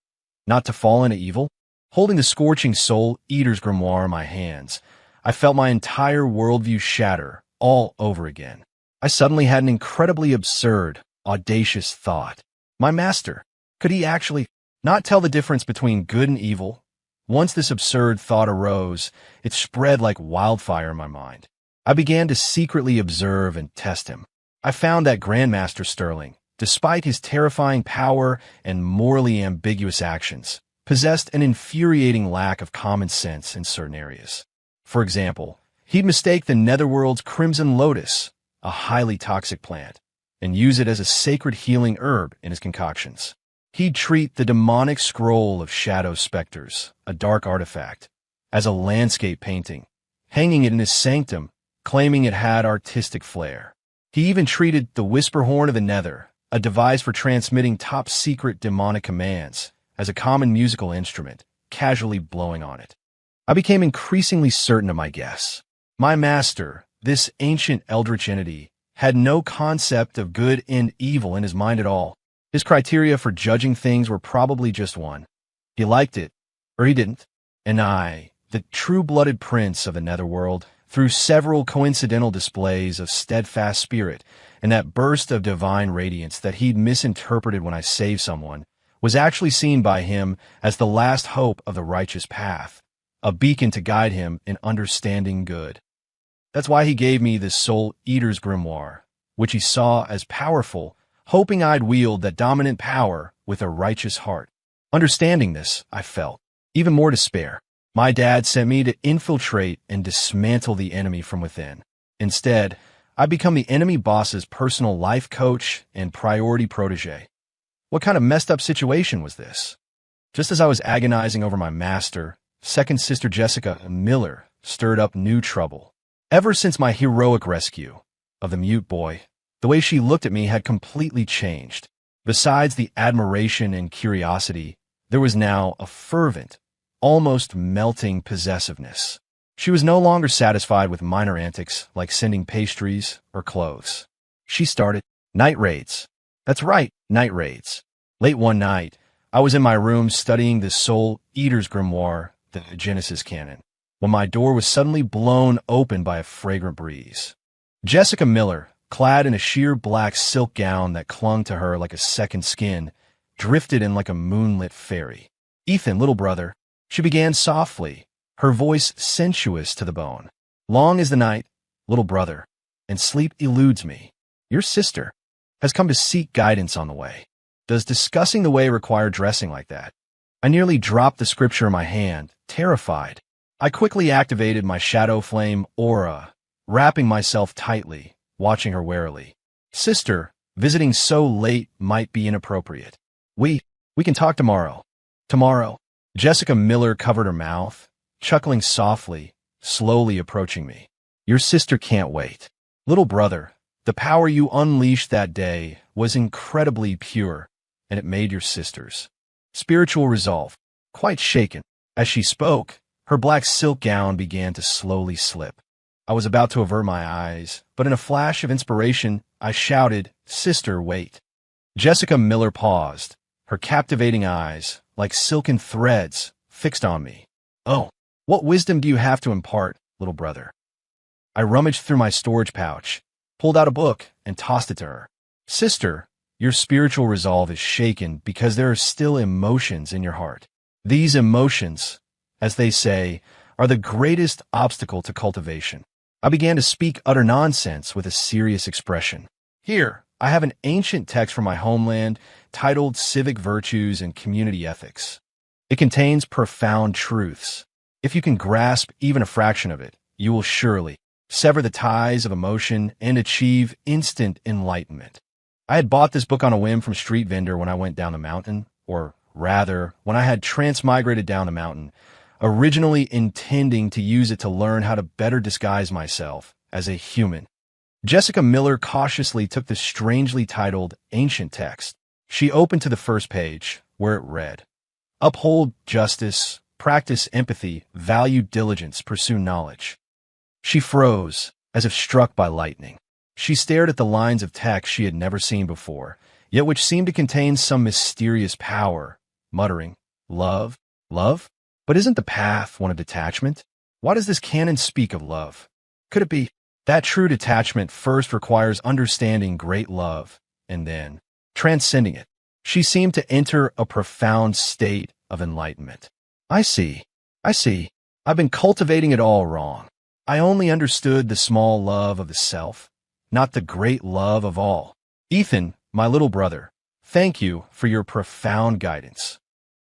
not to fall into evil. Holding the scorching Soul Eater's Grimoire in my hands, I felt my entire worldview shatter all over again. I suddenly had an incredibly absurd, audacious thought. My master, could he actually not tell the difference between good and evil? Once this absurd thought arose, it spread like wildfire in my mind. I began to secretly observe and test him. I found that Grandmaster Sterling, despite his terrifying power and morally ambiguous actions, possessed an infuriating lack of common sense in certain areas. For example, he'd mistake the Netherworld's crimson lotus, a highly toxic plant, and use it as a sacred healing herb in his concoctions. He'd treat the demonic scroll of shadow specters, a dark artifact, as a landscape painting, hanging it in his sanctum, claiming it had artistic flair. He even treated the whisper horn of the Nether, a device for transmitting top-secret demonic commands, as a common musical instrument, casually blowing on it. I became increasingly certain of my guess. My master, this ancient eldritch entity, had no concept of good and evil in his mind at all. His criteria for judging things were probably just one. He liked it, or he didn't. And I, the true-blooded prince of the netherworld, through several coincidental displays of steadfast spirit and that burst of divine radiance that he'd misinterpreted when I saved someone, was actually seen by him as the last hope of the righteous path, a beacon to guide him in understanding good. That's why he gave me this Soul Eater's grimoire, which he saw as powerful, hoping I'd wield that dominant power with a righteous heart. Understanding this, I felt even more despair. My dad sent me to infiltrate and dismantle the enemy from within. Instead, I become the enemy boss's personal life coach and priority protege. What kind of messed up situation was this? Just as I was agonizing over my master, second sister Jessica Miller stirred up new trouble. Ever since my heroic rescue of the mute boy, the way she looked at me had completely changed. Besides the admiration and curiosity, there was now a fervent, almost melting possessiveness. She was no longer satisfied with minor antics like sending pastries or clothes. She started night raids. That's right, night raids. Late one night, I was in my room studying the Soul Eater's grimoire, the Genesis canon, when my door was suddenly blown open by a fragrant breeze. Jessica Miller, clad in a sheer black silk gown that clung to her like a second skin, drifted in like a moonlit fairy. "Ethan, little brother," she began softly, her voice sensuous to the bone. "Long is the night, little brother, and sleep eludes me. Your sister has come to seek guidance on the way. Does discussing the way require dressing like that?" I nearly dropped the scripture in my hand, terrified. I quickly activated my shadow flame aura, wrapping myself tightly, watching her warily. "Sister, visiting so late might be inappropriate. We can talk tomorrow." "Tomorrow?" Jessica Miller covered her mouth, chuckling softly, slowly approaching me. "Your sister can't wait. Little brother, the power you unleashed that day was incredibly pure, and it made your sister's spiritual resolve quite shaken." As she spoke, her black silk gown began to slowly slip. I was about to avert my eyes, but in a flash of inspiration, I shouted, "Sister, wait." Jessica Miller paused, her captivating eyes, like silken threads, fixed on me. "Oh, what wisdom do you have to impart, little brother?" I rummaged through my storage pouch, pulled out a book, and tossed it to her. "Sister, your spiritual resolve is shaken because there are still emotions in your heart. These emotions, as they say, are the greatest obstacle to cultivation." I began to speak utter nonsense with a serious expression. "Here, I have an ancient text from my homeland titled Civic Virtues and Community Ethics. It contains profound truths. If you can grasp even a fraction of it, you will surely sever the ties of emotion and achieve instant enlightenment." I had bought this book on a whim from a street vendor when I went down the mountain, or rather, when I had transmigrated down the mountain, originally intending to use it to learn how to better disguise myself as a human. Jessica Miller cautiously took the strangely titled ancient text. She opened to the first page, where it read, "Uphold justice, practice empathy, value diligence, pursue knowledge." She froze, as if struck by lightning. She stared at the lines of text she had never seen before, yet which seemed to contain some mysterious power, muttering, "Love? Love? But isn't the path one of detachment? Why does this canon speak of love? Could it be that true detachment first requires understanding great love, and then transcending it?" She seemed to enter a profound state of enlightenment. I see. I've been cultivating it all wrong. I only understood the small love of the self, not the great love of all. Ethan, my little brother, thank you for your profound guidance."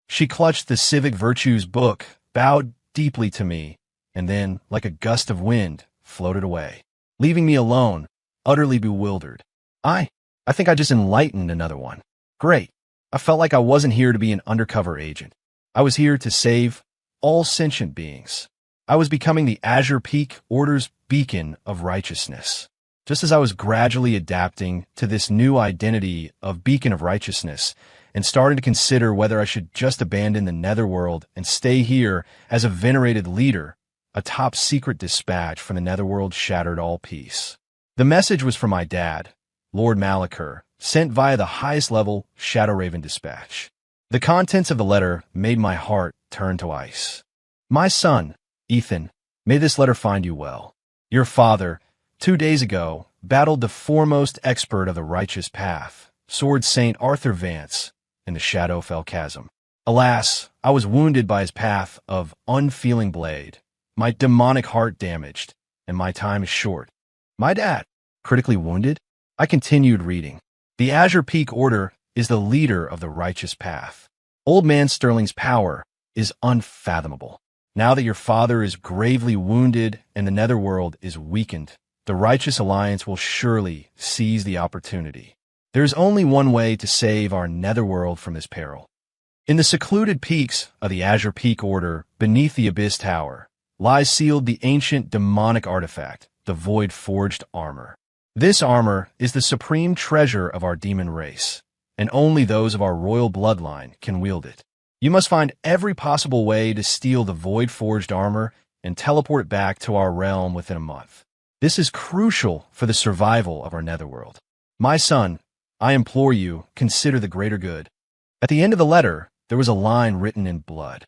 She clutched the Civic Virtues book, bowed deeply to me, and then, like a gust of wind, floated away, leaving me alone, utterly bewildered. I think I just enlightened another one. Great. I felt like I wasn't here to be an undercover agent. I was here to save all sentient beings. I was becoming the Azure Peak Order's beacon of righteousness. Just as I was gradually adapting to this new identity of beacon of righteousness and starting to consider whether I should just abandon the netherworld and stay here as a venerated leader, a top secret dispatch from the netherworld shattered all peace. The message was from my dad, Lord Malachur, sent via the highest level Shadow Raven dispatch. The contents of the letter made my heart turn to ice. My son, Ethan, may this letter find you well. Your father, 2 days ago, battled the foremost expert of the righteous path, Sword Saint Arthur Vance, in the Shadowfell Chasm. Alas, I was wounded by his path of unfeeling blade, my demonic heart damaged, and my time is short. My dad, critically wounded? I continued reading. The Azure Peak Order is the leader of the righteous path. Old Man Sterling's power is unfathomable. Now that your father is gravely wounded and the Netherworld is weakened, the Righteous Alliance will surely seize the opportunity. There is only one way to save our Netherworld from this peril. In the secluded peaks of the Azure Peak Order, beneath the Abyss Tower, lies sealed the ancient demonic artifact, the Void-Forged Armor. This armor is the supreme treasure of our demon race, and only those of our royal bloodline can wield it. You must find every possible way to steal the Void-Forged Armor and teleport it back to our realm within a month. This is crucial for the survival of our Netherworld. My son, I implore you, consider the greater good. At the end of the letter, there was a line written in blood.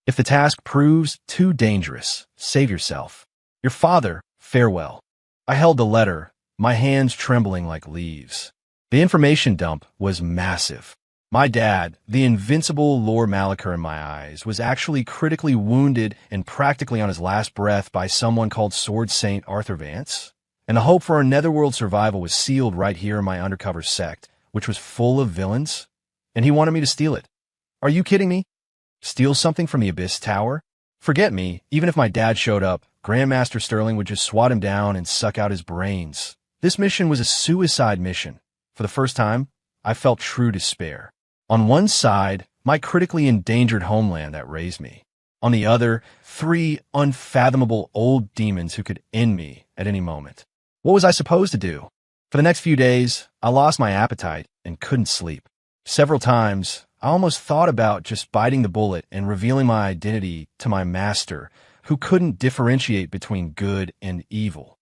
If the task proves too dangerous, save yourself. Your father, farewell. I held the letter, my hands trembling like leaves. The information dump was massive. My dad, the invincible Lord Malachur in my eyes, was actually critically wounded and practically on his last breath by someone called Sword Saint Arthur Vance. And the hope for our Netherworld survival was sealed right here in my undercover sect, which was full of villains. And he wanted me to steal it. Are you kidding me? Steal something from the Abyss Tower? Forget me, even if my dad showed up, Grandmaster Sterling would just swat him down and suck out his brains. This mission was a suicide mission. For the first time, I felt true despair. On one side, my critically endangered homeland that raised me. On the other, 3 unfathomable old demons who could end me at any moment. What was I supposed to do? For the next few days, I lost my appetite and couldn't sleep. Several times, I almost thought about just biting the bullet and revealing my identity to my master, who couldn't differentiate between good and evil.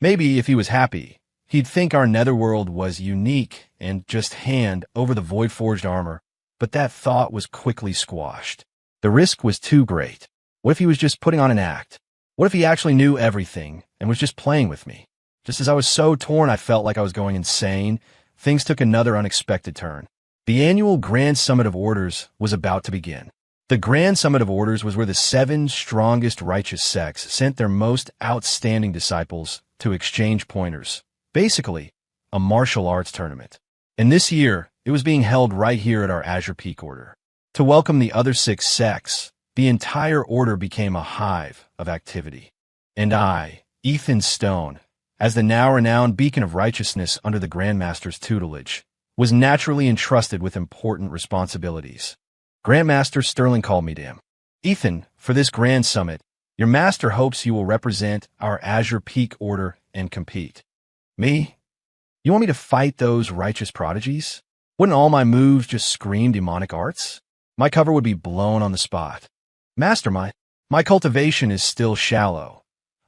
Maybe if he was happy, he'd think our Netherworld was unique and just hand over the Void-Forged Armor, but that thought was quickly squashed. The risk was too great. What if he was just putting on an act? What if he actually knew everything and was just playing with me? Just as I was so torn I felt like I was going insane, things took another unexpected turn. The annual Grand Summit of Orders was about to begin. The Grand Summit of Orders was where the 7 strongest righteous sects sent their most outstanding disciples to exchange pointers. Basically, a martial arts tournament. And this year, it was being held right here at our Azure Peak Order. To welcome the other 6 sects, the entire order became a hive of activity. And I, Ethan Stone, as the now renowned beacon of righteousness under the Grandmaster's tutelage, was naturally entrusted with important responsibilities. Grandmaster Sterling called me to him. Ethan, for this Grand Summit, your master hopes you will represent our Azure Peak Order and compete. Me? You want me to fight those righteous prodigies? Wouldn't all my moves just scream demonic arts? My cover would be blown on the spot. Master, my cultivation is still shallow.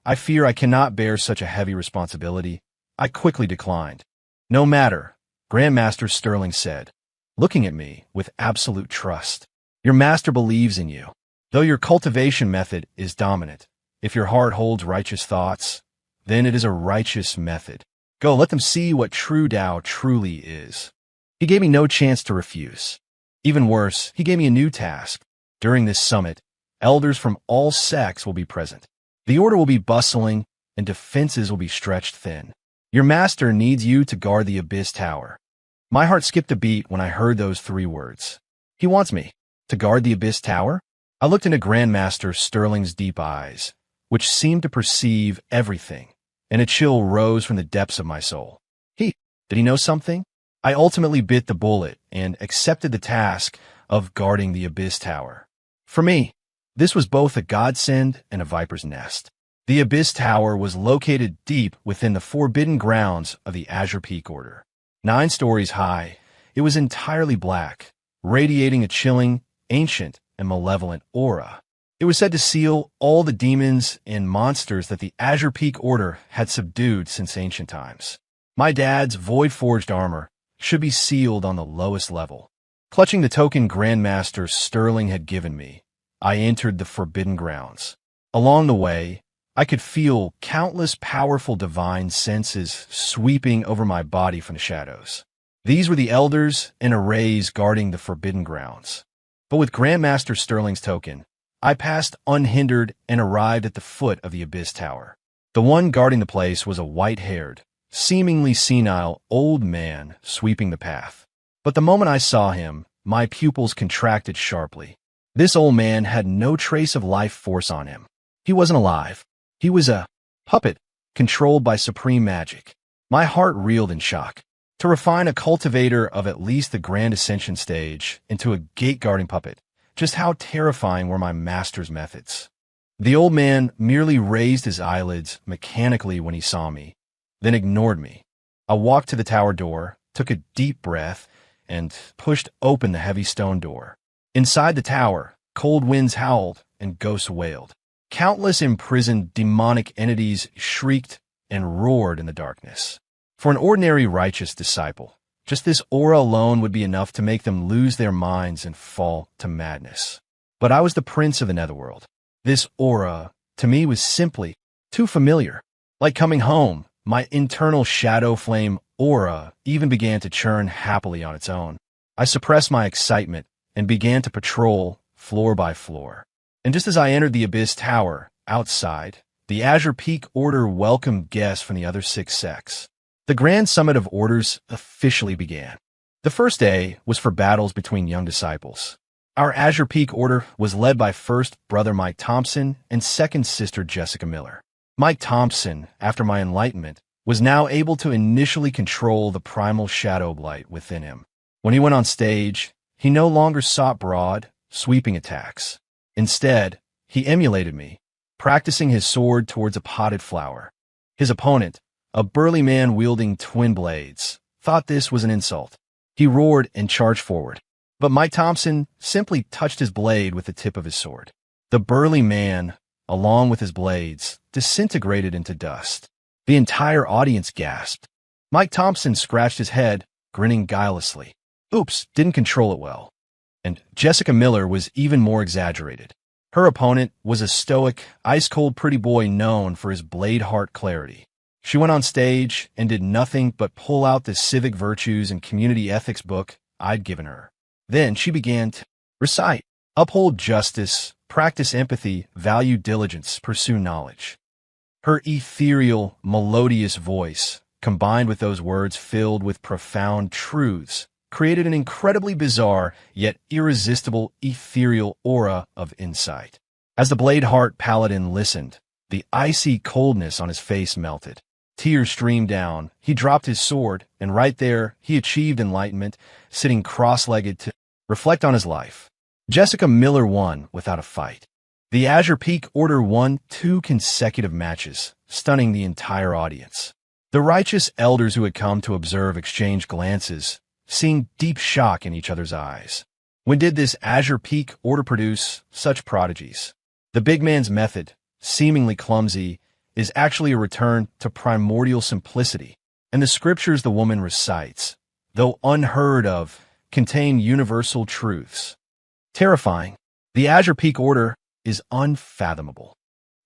I fear I cannot bear such a heavy responsibility. I quickly declined. No matter, Grandmaster Sterling said, looking at me with absolute trust. Your master believes in you. Though your cultivation method is dominant, if your heart holds righteous thoughts, then it is a righteous method. Go, let them see what true Tao truly is. He gave me no chance to refuse. Even worse, he gave me a new task. During this summit, elders from all sects will be present. The order will be bustling, and defenses will be stretched thin. Your master needs you to guard the Abyss Tower. My heart skipped a beat when I heard those 3 words. He wants me to guard the Abyss Tower? I looked into Grandmaster Sterling's deep eyes, which seemed to perceive everything, and a chill rose from the depths of my soul. Did he know something? I ultimately bit the bullet and accepted the task of guarding the Abyss Tower. For me, this was both a godsend and a viper's nest. The Abyss Tower was located deep within the forbidden grounds of the Azure Peak Order. 9 stories high, it was entirely black, radiating a chilling, ancient, and malevolent aura. It was said to seal all the demons and monsters that the Azure Peak Order had subdued since ancient times. My dad's void-forged armor should be sealed on the lowest level. Clutching the token Grandmaster Sterling had given me, I entered the forbidden grounds. Along the way, I could feel countless powerful divine senses sweeping over my body from the shadows. These were the elders and arrays guarding the forbidden grounds. But with Grandmaster Sterling's token, I passed unhindered and arrived at the foot of the Abyss Tower. The one guarding the place was a white-haired, seemingly senile old man sweeping the path. But the moment I saw him, my pupils contracted sharply. This old man had no trace of life force on him. He wasn't alive. He was a puppet, controlled by supreme magic. My heart reeled in shock. To refine a cultivator of at least the Grand Ascension stage into a gate-guarding puppet, just how terrifying were my master's methods. The old man merely raised his eyelids mechanically when he saw me, then ignored me. I walked to the tower door, took a deep breath, and pushed open the heavy stone door. Inside the tower, cold winds howled and ghosts wailed. Countless imprisoned demonic entities shrieked and roared in the darkness. For an ordinary righteous disciple, just this aura alone would be enough to make them lose their minds and fall to madness. But I was the prince of the netherworld. This aura, to me, was simply too familiar. Like coming home, my internal shadow flame aura even began to churn happily on its own. I suppressed my excitement and began to patrol floor by floor. And just as I entered the Abyss Tower, outside, the Azure Peak Order welcomed guests from the other 6 sects. The Grand Summit of Orders officially began. The first day was for battles between young disciples. Our Azure Peak Order was led by first brother Mike Thompson and second sister Jessica Miller. Mike Thompson, after my enlightenment, was now able to initially control the primal shadow blight within him. When he went on stage, he no longer sought broad, sweeping attacks. Instead, he emulated me, practicing his sword towards a potted flower. His opponent, a burly man wielding twin blades, thought this was an insult. He roared and charged forward. But Mike Thompson simply touched his blade with the tip of his sword. The burly man, along with his blades, disintegrated into dust. The entire audience gasped. Mike Thompson scratched his head, grinning guilelessly. Oops, didn't control it well. And Jessica Miller was even more exaggerated. Her opponent was a stoic, ice-cold pretty boy known for his blade heart clarity. She went on stage and did nothing but pull out the civic virtues and community ethics book I'd given her. Then she began to recite, uphold justice, practice empathy, value diligence, pursue knowledge. Her ethereal, melodious voice, combined with those words filled with profound truths, created an incredibly bizarre yet irresistible ethereal aura of insight. As the Bladeheart Paladin listened, the icy coldness on his face melted. Tears streamed down. He dropped his sword, and right there, he achieved enlightenment, sitting cross-legged to reflect on his life. Jessica Miller won without a fight. The Azure Peak Order won 2 consecutive matches, stunning the entire audience. The righteous elders who had come to observe exchanged glances, seeing deep shock in each other's eyes. When did this Azure Peak Order produce such prodigies? The big man's method, seemingly clumsy, is actually a return to primordial simplicity, and the scriptures the woman recites, though unheard of, contain universal truths. Terrifying, the Azure Peak Order is unfathomable.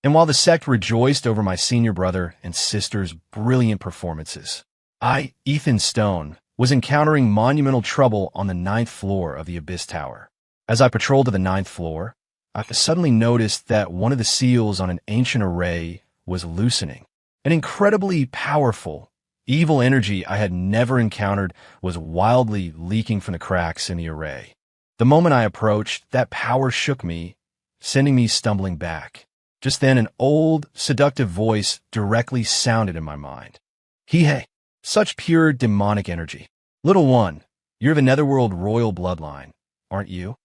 And while the sect rejoiced over my senior brother and sister's brilliant performances, I, Ethan Stone, was encountering monumental trouble on the 9th floor of the Abyss Tower. As I patrolled to the 9th floor, I suddenly noticed that one of the seals on an ancient array was loosening. An incredibly powerful, evil energy I had never encountered was wildly leaking from the cracks in the array. The moment I approached, that power shook me, sending me stumbling back. Just then, an old, seductive voice directly sounded in my mind. Hey, such pure demonic energy. Little one, you're of a netherworld royal bloodline, aren't you?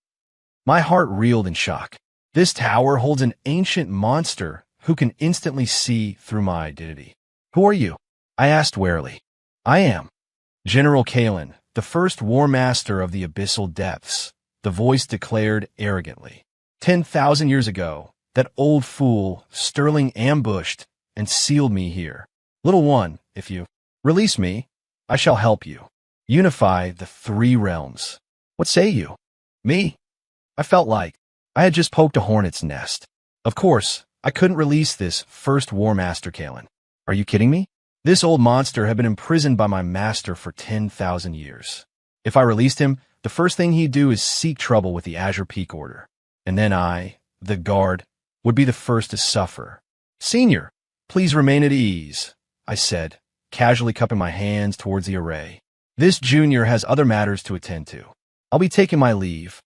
My heart reeled in shock. This tower holds an ancient monster who can instantly see through my identity. Who are you? I asked warily. I am General Kalen, the first war master of the abyssal depths, the voice declared arrogantly. 10,000 years ago, that old fool, Sterling, ambushed and sealed me here. Little one, if you release me, I shall help you. Unify the three realms. What say you? Me? I felt like I had just poked a hornet's nest. Of course, I couldn't release this first War Master Kalen. Are you kidding me? This old monster had been imprisoned by my master for 10,000 years. If I released him, the first thing he'd do is seek trouble with the Azure Peak Order. And then I, the guard, would be the first to suffer. Senior, please remain at ease, I said, casually cupping my hands towards the array. This junior has other matters to attend to. I'll be taking my leave.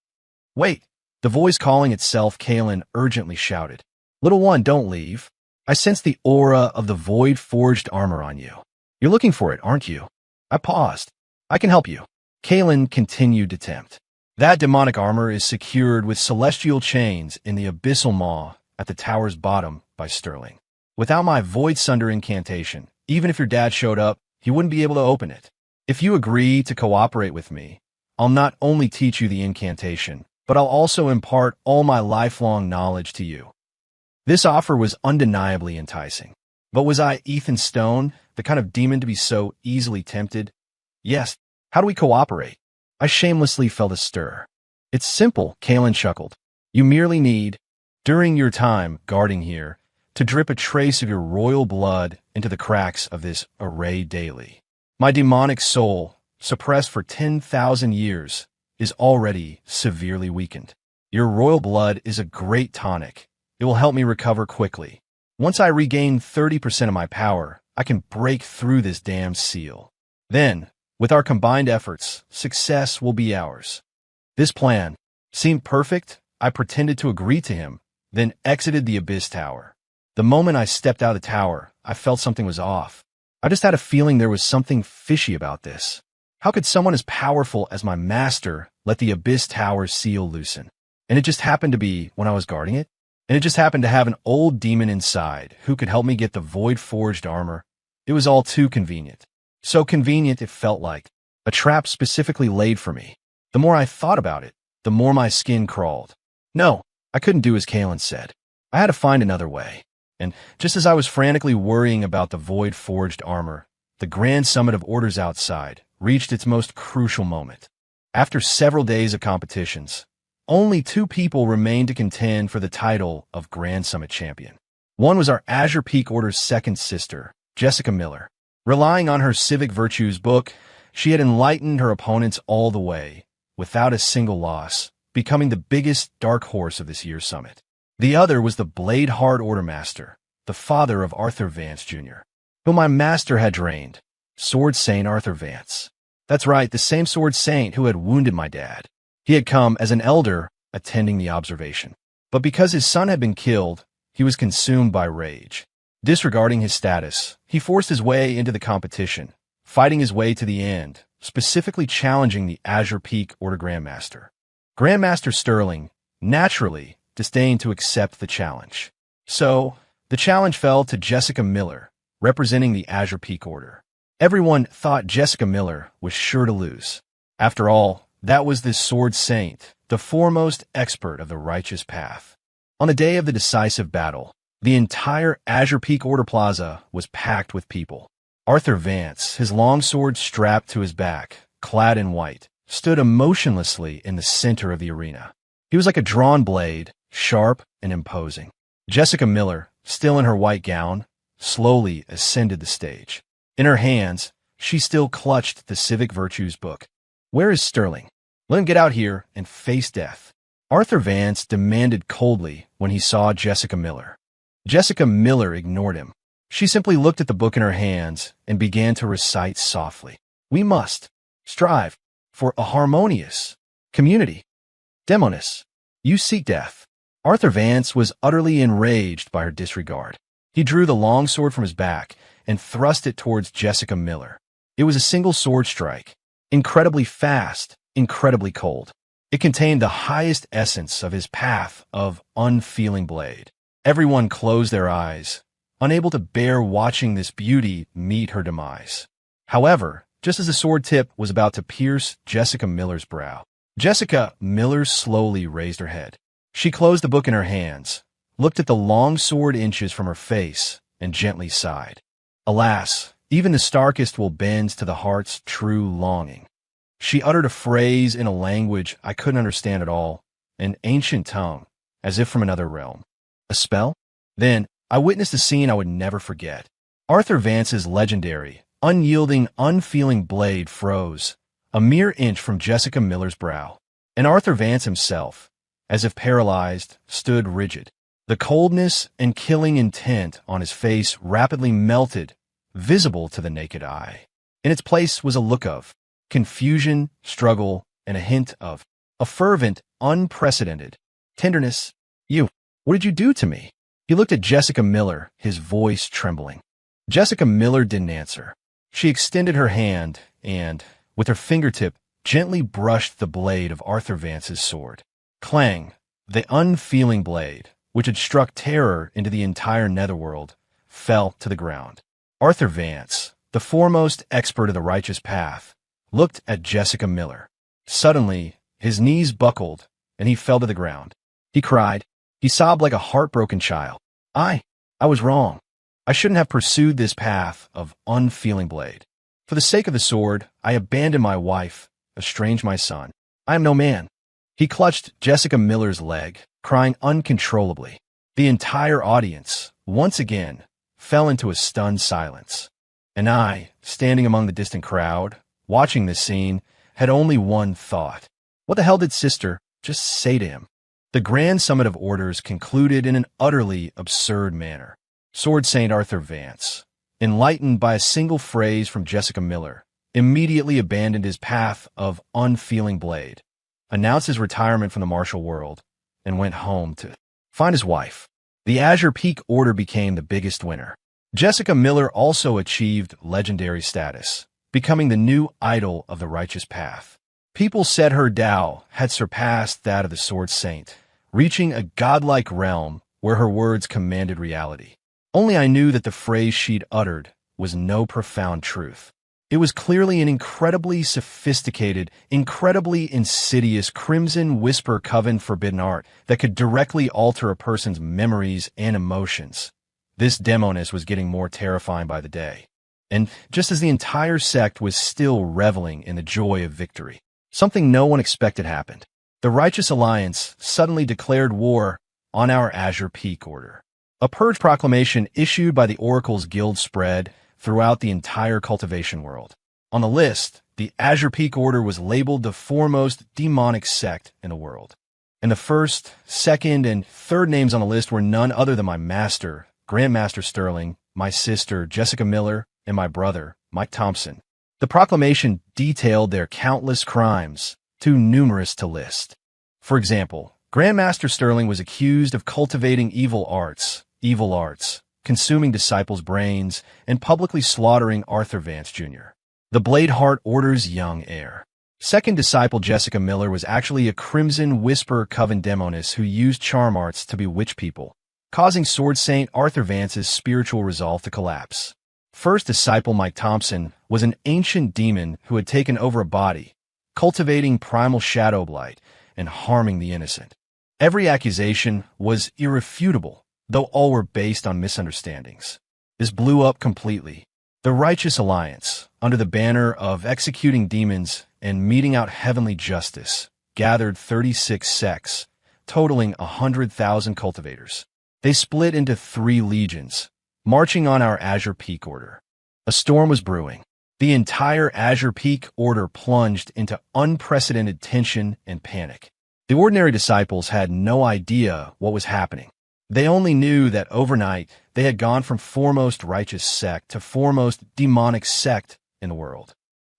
Wait, the voice calling itself Kalen urgently shouted. Little one, don't leave. I sense the aura of the void-forged armor on you. You're looking for it, aren't you? I paused. I can help you. Kalen continued to tempt. That demonic armor is secured with celestial chains in the abyssal maw at the tower's bottom by Sterling. Without my Void Sunder incantation, even if your dad showed up, he wouldn't be able to open it. If you agree to cooperate with me, I'll not only teach you the incantation, but I'll also impart all my lifelong knowledge to you. This offer was undeniably enticing. But was I Ethan Stone, the kind of demon to be so easily tempted? Yes. How do we cooperate? I shamelessly felt a stir. It's simple, Kalen chuckled. You merely need, during your time guarding here, to drip a trace of your royal blood into the cracks of this array daily. My demonic soul, suppressed for 10,000 years, is already severely weakened. Your royal blood is a great tonic. It will help me recover quickly. Once I regain 30% of my power, I can break through this damned seal. Then, with our combined efforts, success will be ours. This plan seemed perfect. I pretended to agree to him, then exited the Abyss Tower. The moment I stepped out of the tower, I felt something was off. I just had a feeling there was something fishy about this. How could someone as powerful as my master let the Abyss Tower seal loosen? And it just happened to be when I was guarding it? And it just happened to have an old demon inside who could help me get the void-forged armor. It was all too convenient. So convenient it felt like a trap specifically laid for me. The more I thought about it, the more my skin crawled. No, I couldn't do as Kalen said. I had to find another way. And just as I was frantically worrying about the void-forged armor, the grand summit of orders outside reached its most crucial moment. After several days of competitions, only two people remained to contend for the title of Grand Summit Champion. One was our Azure Peak Order's second sister, Jessica Miller. Relying on her Civic Virtues book, she had enlightened her opponents all the way, without a single loss, becoming the biggest dark horse of this year's summit. The other was the Blade Hard Order Master, the father of Arthur Vance Jr., whom my master had drained, Sword Saint Arthur Vance. That's right, the same Sword Saint who had wounded my dad. He had come as an elder attending the observation. But because his son had been killed, he was consumed by rage. Disregarding his status, he forced his way into the competition, fighting his way to the end, specifically challenging the Azure Peak Order Grandmaster. Grandmaster Sterling, naturally, disdained to accept the challenge. So, the challenge fell to Jessica Miller, representing the Azure Peak Order. Everyone thought Jessica Miller was sure to lose. After all, that was this Sword Saint, the foremost expert of the righteous path. On the day of the decisive battle, the entire Azure Peak Order Plaza was packed with people. Arthur Vance, his long sword strapped to his back, clad in white, stood emotionlessly in the center of the arena. He was like a drawn blade, sharp and imposing. Jessica Miller, still in her white gown, slowly ascended the stage. In her hands, she still clutched the Civic Virtues book. Where is Sterling? Let him get out here and face death. Arthur Vance demanded coldly when he saw Jessica Miller. Jessica Miller ignored him. She simply looked at the book in her hands and began to recite softly. We must strive for a harmonious community. Demonis, you seek death. Arthur Vance was utterly enraged by her disregard. He drew the long sword from his back and thrust it towards Jessica Miller. It was a single sword strike. Incredibly fast, incredibly cold. It contained the highest essence of his path of unfeeling blade. Everyone closed their eyes, unable to bear watching this beauty meet her demise. However, just as the sword tip was about to pierce Jessica Miller's brow, Jessica Miller slowly raised her head. She closed the book in her hands, looked at the long sword inches from her face, and gently sighed. Alas, even the starkest will bend to the heart's true longing. She uttered a phrase in a language I couldn't understand at all, an ancient tongue, as if from another realm. A spell? Then, I witnessed a scene I would never forget. Arthur Vance's legendary, unyielding, unfeeling blade froze, a mere inch from Jessica Miller's brow. And Arthur Vance himself, as if paralyzed, stood rigid. The coldness and killing intent on his face rapidly melted, visible to the naked eye. In its place was a look of confusion, struggle, and a hint of a fervent, unprecedented tenderness. What did you do to me? He looked at Jessica Miller, his voice trembling. Jessica Miller didn't answer. She extended her hand and, with her fingertip, gently brushed the blade of Arthur Vance's sword. Clang! The unfeeling blade, which had struck terror into the entire netherworld, fell to the ground. Arthur Vance, the foremost expert of the righteous path, looked at Jessica Miller. Suddenly, his knees buckled, and he fell to the ground. He cried. He sobbed like a heartbroken child. I was wrong. I shouldn't have pursued this path of unfeeling blade. For the sake of the sword, I abandoned my wife, estranged my son. I am no man. He clutched Jessica Miller's leg, crying uncontrollably. The entire audience, once again, fell into a stunned silence. And I, standing among the distant crowd, watching this scene, had only one thought. What the hell did Sister just say to him? The Grand Summit of Orders concluded in an utterly absurd manner. Sword Saint Arthur Vance, enlightened by a single phrase from Jessica Miller, immediately abandoned his path of unfeeling blade, announced his retirement from the martial world, and went home to find his wife. The Azure Peak Order became the biggest winner. Jessica Miller also achieved legendary status, becoming the new idol of the righteous path. People said her Tao had surpassed that of the Sword Saint, reaching a godlike realm where her words commanded reality. Only I knew that the phrase she'd uttered was no profound truth. It was clearly an incredibly sophisticated, incredibly insidious Crimson Whisper Coven forbidden art that could directly alter a person's memories and emotions. This demoness was getting more terrifying by the day. And just as the entire sect was still reveling in the joy of victory, something no one expected happened. The Righteous Alliance suddenly declared war on our Azure Peak Order. A purge proclamation issued by the Oracle's Guild spread throughout the entire cultivation world. On the list, the Azure Peak Order was labeled the foremost demonic sect in the world. And the first, second, and third names on the list were none other than my master, Grandmaster Sterling, my sister, Jessica Miller, and my brother, Mike Thompson. The proclamation detailed their countless crimes, too numerous to list. For example, Grandmaster Sterling was accused of cultivating evil arts, consuming disciples' brains, and publicly slaughtering Arthur Vance Jr., the Bladeheart Order's young heir. Second disciple Jessica Miller was actually a Crimson Whisper Coven demoness who used charm arts to bewitch people, causing Sword Saint Arthur Vance's spiritual resolve to collapse. First disciple Mike Thompson was an ancient demon who had taken over a body, cultivating primal shadow blight and harming the innocent. Every accusation was irrefutable, though all were based on misunderstandings. This blew up completely. The Righteous Alliance, under the banner of executing demons and meting out heavenly justice, gathered 36 sects, totaling 100,000 cultivators. They split into 3 legions, marching on our Azure Peak Order. A storm was brewing. The entire Azure Peak Order plunged into unprecedented tension and panic. The ordinary disciples had no idea what was happening. They only knew that overnight they had gone from foremost righteous sect to foremost demonic sect in the world.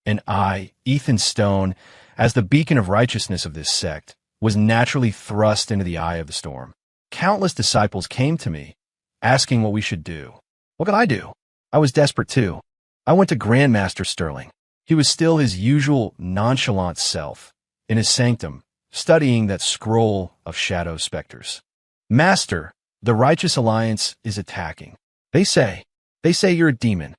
And I, Ethan Stone, as the beacon of righteousness of this sect, was naturally thrust into the eye of the storm. Countless disciples came to me, asking what we should do. What could I do? I was desperate too. I went to Grandmaster Sterling. He was still his usual nonchalant self, in his sanctum, studying that scroll of shadow specters. Master, the Righteous Alliance is attacking. They say you're a demon.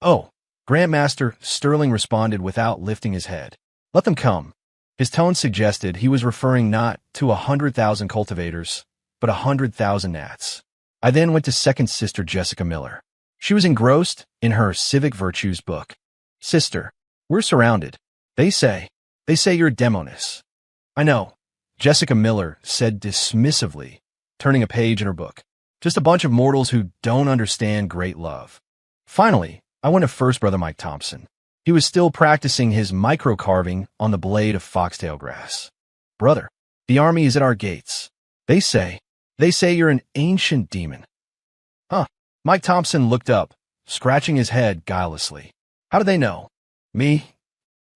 Oh, Grandmaster Sterling responded without lifting his head. Let them come. His tone suggested he was referring not to 100,000 cultivators, but 100,000 gnats. I then went to second sister Jessica Miller. She was engrossed in her civic virtues book. Sister, we're surrounded. They say you're a demoness. I know, Jessica Miller said dismissively, turning a page in her book. Just a bunch of mortals who don't understand great love. Finally, I went to first brother Mike Thompson. He was still practicing his micro-carving on the blade of foxtail grass. Brother, the army is at our gates. They say you're an ancient demon. Huh. Mike Thompson looked up, scratching his head guilelessly. How do they know? Me?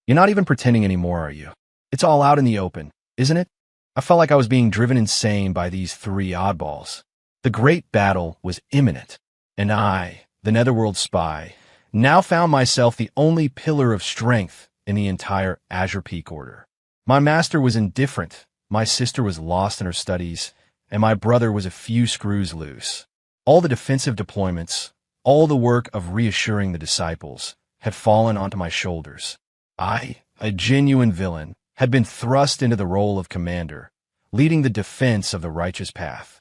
You're not even pretending anymore, are you? It's all out in the open, isn't it? I felt like I was being driven insane by these three oddballs. The great battle was imminent, and I, the Netherworld spy, now found myself the only pillar of strength in the entire Azure Peak Order. My master was indifferent, my sister was lost in her studies, and my brother was a few screws loose. All the defensive deployments, all the work of reassuring the disciples, had fallen onto my shoulders. I, a genuine villain, had been thrust into the role of commander, leading the defense of the righteous path.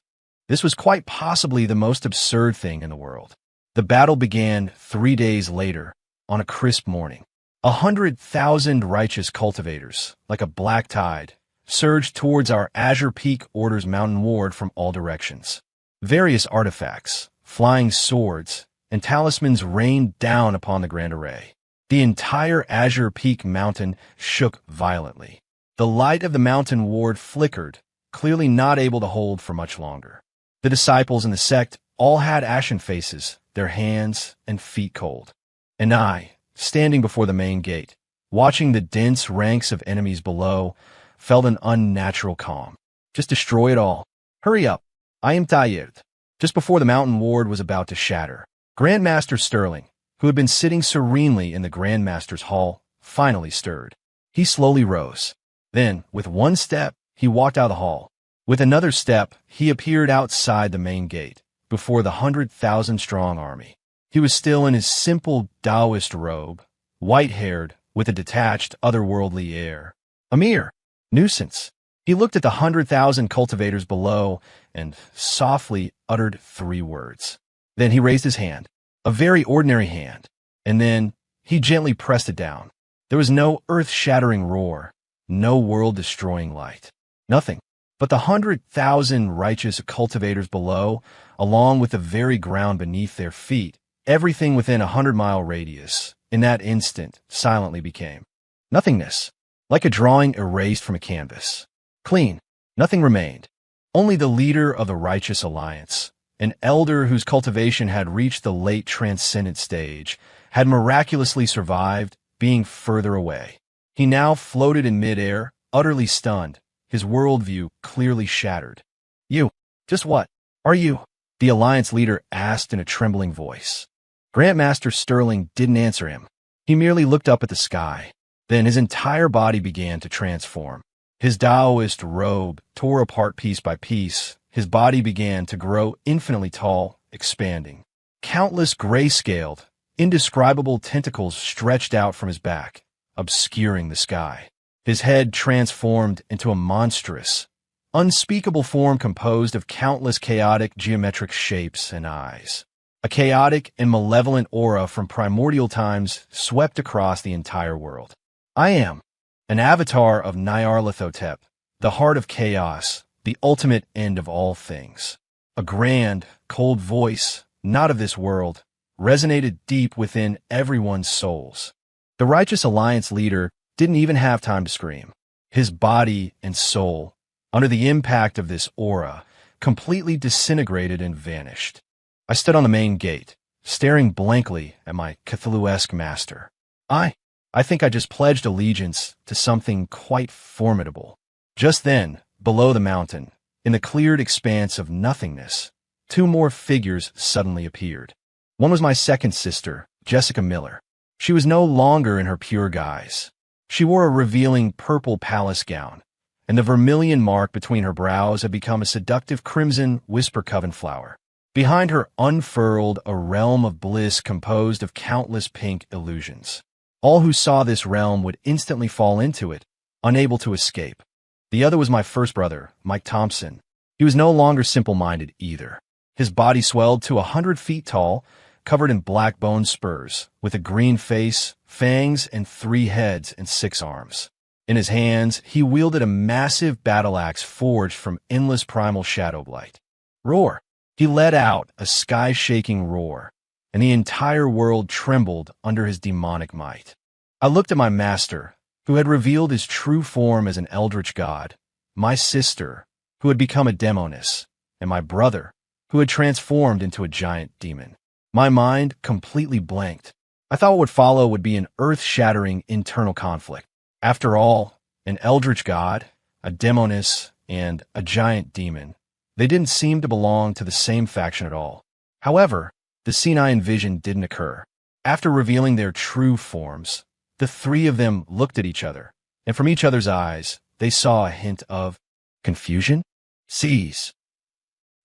This was quite possibly the most absurd thing in the world. The battle began 3 days later, on a crisp morning. 100,000 righteous cultivators, like a black tide, surged towards our Azure Peak Order's mountain ward from all directions. Various artifacts, flying swords, and talismans rained down upon the grand array. The entire Azure Peak mountain shook violently. The light of the mountain ward flickered, clearly not able to hold for much longer. The disciples and the sect all had ashen faces, their hands and feet cold. And I, standing before the main gate, watching the dense ranks of enemies below, felt an unnatural calm. Just destroy it all. Hurry up. I am tired. Just before the mountain ward was about to shatter, Grandmaster Sterling, who had been sitting serenely in the Grandmaster's hall, finally stirred. He slowly rose. Then, with one step, he walked out of the hall. With another step, he appeared outside the main gate, before the 100,000-strong army. He was still in his simple Taoist robe, white-haired, with a detached, otherworldly air. A mere nuisance. He looked at the 100,000 cultivators below and softly uttered 3 words. Then he raised his hand, a very ordinary hand, and then he gently pressed it down. There was no earth-shattering roar, no world-destroying light, nothing. But the 100,000 righteous cultivators below, along with the very ground beneath their feet, everything within a 100-mile radius, in that instant, silently became nothingness, like a drawing erased from a canvas. Clean, nothing remained. Only the leader of the Righteous Alliance, an elder whose cultivation had reached the late transcendent stage, had miraculously survived, being further away. He now floated in midair, utterly stunned, his worldview clearly shattered. You, just what are you? The Alliance leader asked in a trembling voice. Grandmaster Sterling didn't answer him. He merely looked up at the sky. Then his entire body began to transform. His Taoist robe tore apart piece by piece. His body began to grow infinitely tall, expanding. Countless gray-scaled, indescribable tentacles stretched out from his back, obscuring the sky. His head transformed into a monstrous, unspeakable form composed of countless chaotic geometric shapes and eyes. A chaotic and malevolent aura from primordial times swept across the entire world. I am an avatar of Nyarlathotep, the heart of chaos, the ultimate end of all things. A grand, cold voice, not of this world, resonated deep within everyone's souls. The Righteous Alliance leader didn't even have time to scream. His body and soul, under the impact of this aura, completely disintegrated and vanished. I stood on the main gate, staring blankly at my Cthulhu-esque master. I think I just pledged allegiance to something quite formidable. Just then, below the mountain, in the cleared expanse of nothingness, 2 more figures suddenly appeared. One was my second sister, Jessica Miller. She was no longer in her pure guise. She wore a revealing purple palace gown, and the vermilion mark between her brows had become a seductive crimson whisper coven flower. Behind her unfurled a realm of bliss composed of countless pink illusions. All who saw this realm would instantly fall into it, unable to escape. The other was my first brother, Mike Thompson. He was no longer simple-minded either. His body swelled to 100 feet tall, covered in black bone spurs, with a green face, fangs, and 3 heads and 6 arms. In his hands, he wielded a massive battle axe forged from endless primal shadow blight. Roar! He let out a sky-shaking roar, and the entire world trembled under his demonic might. I looked at my master, who had revealed his true form as an eldritch god, my sister, who had become a demoness, and my brother, who had transformed into a giant demon. My mind completely blanked. I thought what would follow would be an earth-shattering internal conflict. After all, an eldritch god, a demoness, and a giant demon, they didn't seem to belong to the same faction at all. However, the scene I envisioned didn't occur. After revealing their true forms, the 3 of them looked at each other, and from each other's eyes, they saw a hint of confusion. Seize.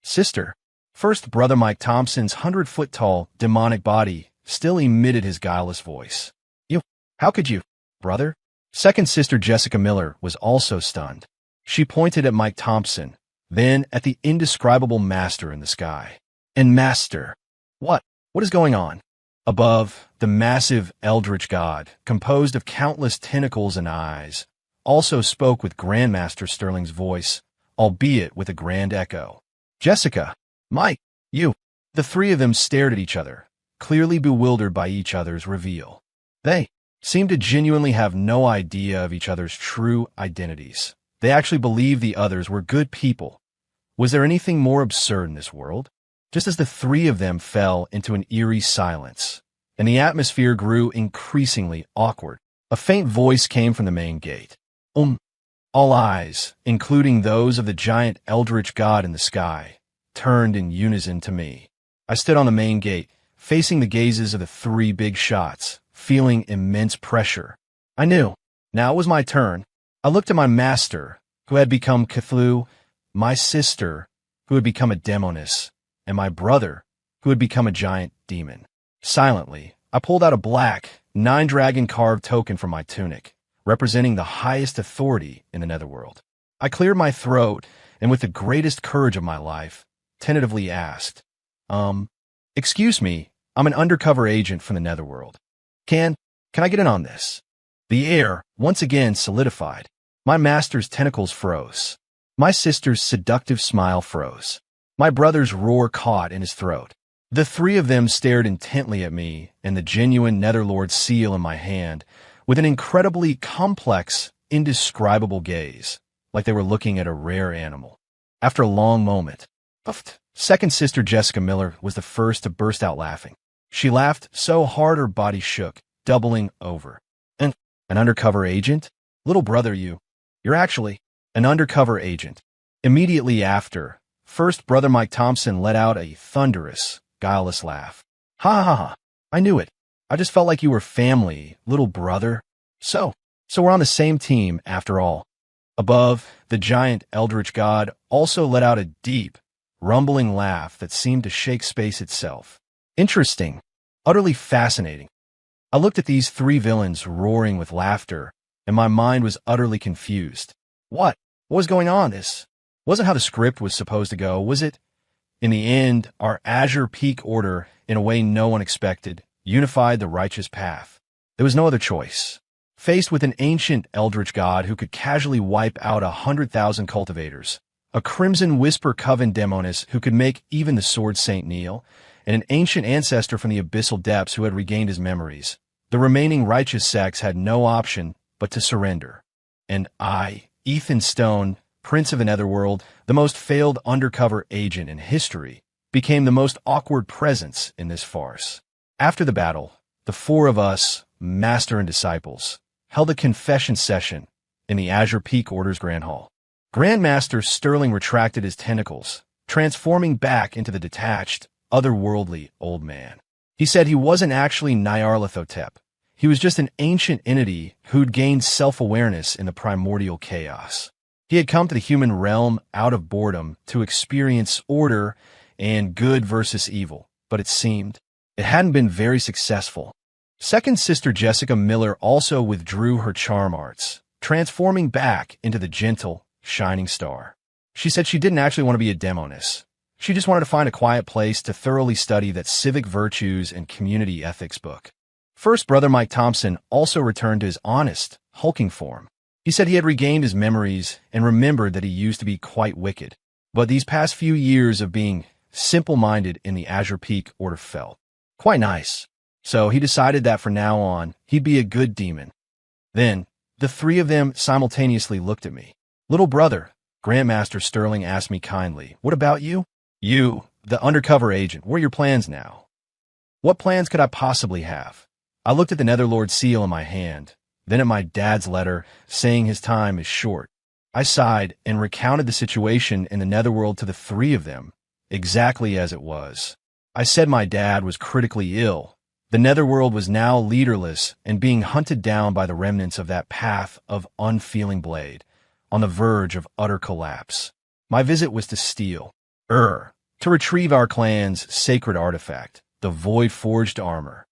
Sister. First brother Mike Thompson's 100-foot-tall, demonic body still emitted his guileless voice. You, how could you, brother? Second sister Jessica Miller was also stunned. She pointed at Mike Thompson, then at the indescribable master in the sky. And master, what is going on? Above, the massive eldritch god, composed of countless tentacles and eyes, also spoke with Grandmaster Sterling's voice, albeit with a grand echo. Jessica, Mike, you. The 3 of them stared at each other, clearly bewildered by each other's reveal. They seemed to genuinely have no idea of each other's true identities. They actually believed the others were good people. Was there anything more absurd in this world? Just as the 3 of them fell into an eerie silence, and the atmosphere grew increasingly awkward, a faint voice came from the main gate. All eyes, including those of the giant eldritch god in the sky, turned in unison to me. I stood on the main gate, facing the gazes of the 3 big shots, feeling immense pressure. I knew. Now it was my turn. I looked at my master, who had become Cthulhu, my sister, who had become a demoness, and my brother, who had become a giant demon. Silently, I pulled out a black, 9-dragon carved token from my tunic, representing the highest authority in the netherworld. I cleared my throat, and with the greatest courage of my life, tentatively asked, excuse me, I'm an undercover agent from the netherworld. Can I get in on this? The air, once again, solidified. My master's tentacles froze. My sister's seductive smile froze. My brother's roar caught in his throat. The 3 of them stared intently at me and the genuine Netherlord seal in my hand with an incredibly complex, indescribable gaze, like they were looking at a rare animal. After a long moment, second sister Jessica Miller was the first to burst out laughing. She laughed so hard her body shook, doubling over. An undercover agent? Little brother, you're actually an undercover agent. Immediately after, first brother Mike Thompson let out a thunderous, guileless laugh. Ha ha ha, I knew it. I just felt like you were family, little brother. So we're on the same team after all. Above, the giant eldritch god also let out a deep, rumbling laugh that seemed to shake space itself. Interesting. Utterly fascinating. I looked at these 3 villains roaring with laughter, and my mind was utterly confused. What was going on? This wasn't how the script was supposed to go, was it? In the end, our Azure Peak Order, in a way no one expected, unified the righteous path. There was no other choice. Faced with an ancient eldritch god who could casually wipe out 100,000 cultivators, a Crimson Whisper Coven demoness who could make even the Sword Saint kneel, and an ancient ancestor from the abyssal depths who had regained his memories, the remaining righteous sects had no option but to surrender. And I, Ethan Stone, Prince of the Netherworld, the most failed undercover agent in history, became the most awkward presence in this farce. After the battle, the 4 of us, master and disciples, held a confession session in the Azure Peak Order's Grand Hall. Grandmaster Sterling retracted his tentacles, transforming back into the detached, otherworldly old man. He said he wasn't actually Nyarlathotep. He was just an ancient entity who'd gained self-awareness in the primordial chaos. He had come to the human realm out of boredom to experience order and good versus evil, but it seemed it hadn't been very successful. Second sister Jessica Miller also withdrew her charm arts, transforming back into the gentle, shining star. She said she didn't actually want to be a demoness. She just wanted to find a quiet place to thoroughly study that civic virtues and community ethics book. First Brother Mike Thompson also returned to his honest, hulking form. He said he had regained his memories and remembered that he used to be quite wicked. But these past few years of being simple-minded in the Azure Peak Order felt quite nice. So he decided that from now on, he'd be a good demon. Then, the three of them simultaneously looked at me. Little brother, Grandmaster Sterling asked me kindly, what about you? You, the undercover agent, what are your plans now? What plans could I possibly have? I looked at the Netherlord seal in my hand, then at my dad's letter saying his time is short. I sighed and recounted the situation in the Netherworld to the three of them, exactly as it was. I said my dad was critically ill. The Netherworld was now leaderless and being hunted down by the remnants of that path of unfeeling blade, on the verge of utter collapse. My visit was to steal, to retrieve our clan's sacred artifact, the void-forged armor.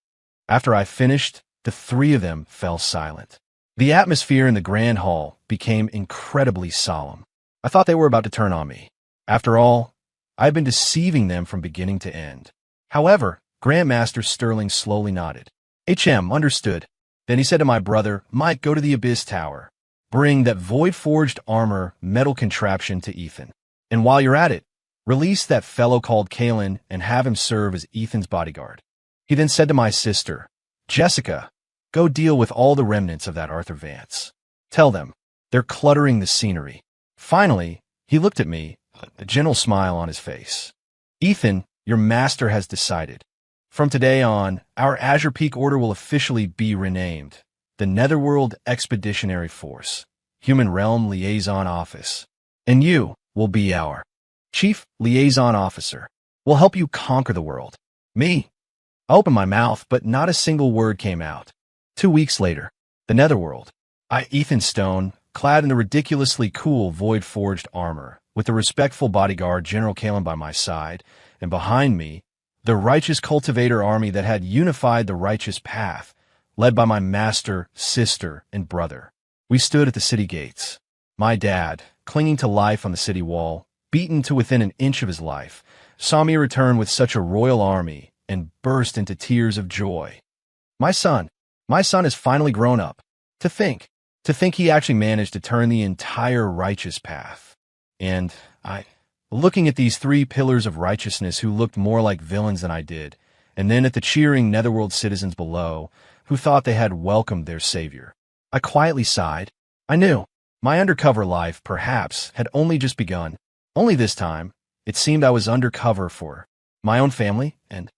After I finished, the three of them fell silent. The atmosphere in the grand hall became incredibly solemn. I thought they were about to turn on me. After all, I had been deceiving them from beginning to end. However, Grandmaster Sterling slowly nodded. Understood. Then he said to my brother, Mike, go to the Abyss Tower. Bring that void-forged armor metal contraption to Ethan. And while you're at it, release that fellow called Kalen and have him serve as Ethan's bodyguard. He then said to my sister, Jessica, go deal with all the remnants of that Arthur Vance. Tell them, they're cluttering the scenery. Finally, he looked at me, a gentle smile on his face. Ethan, your master has decided. From today on, our Azure Peak Order will officially be renamed the Netherworld Expeditionary Force, Human Realm Liaison Office. And you will be our Chief Liaison Officer. We'll help you conquer the world. Me? I opened my mouth, but not a single word came out. 2 weeks later, the Netherworld. Ethan Stone, clad in the ridiculously cool void-forged armor, with the respectful bodyguard General Kalen by my side, and behind me, the righteous cultivator army that had unified the righteous path, led by my master, sister, and brother. We stood at the city gates. My dad, clinging to life on the city wall, beaten to within an inch of his life, saw me return with such a royal army and burst into tears of joy. My son has finally grown up. To think he actually managed to turn the entire righteous path. And looking at these three pillars of righteousness who looked more like villains than I did, and then at the cheering Netherworld citizens below who thought they had welcomed their savior, I quietly sighed. I knew my undercover life, perhaps, had only just begun. Only this time, it seemed I was undercover for my own family and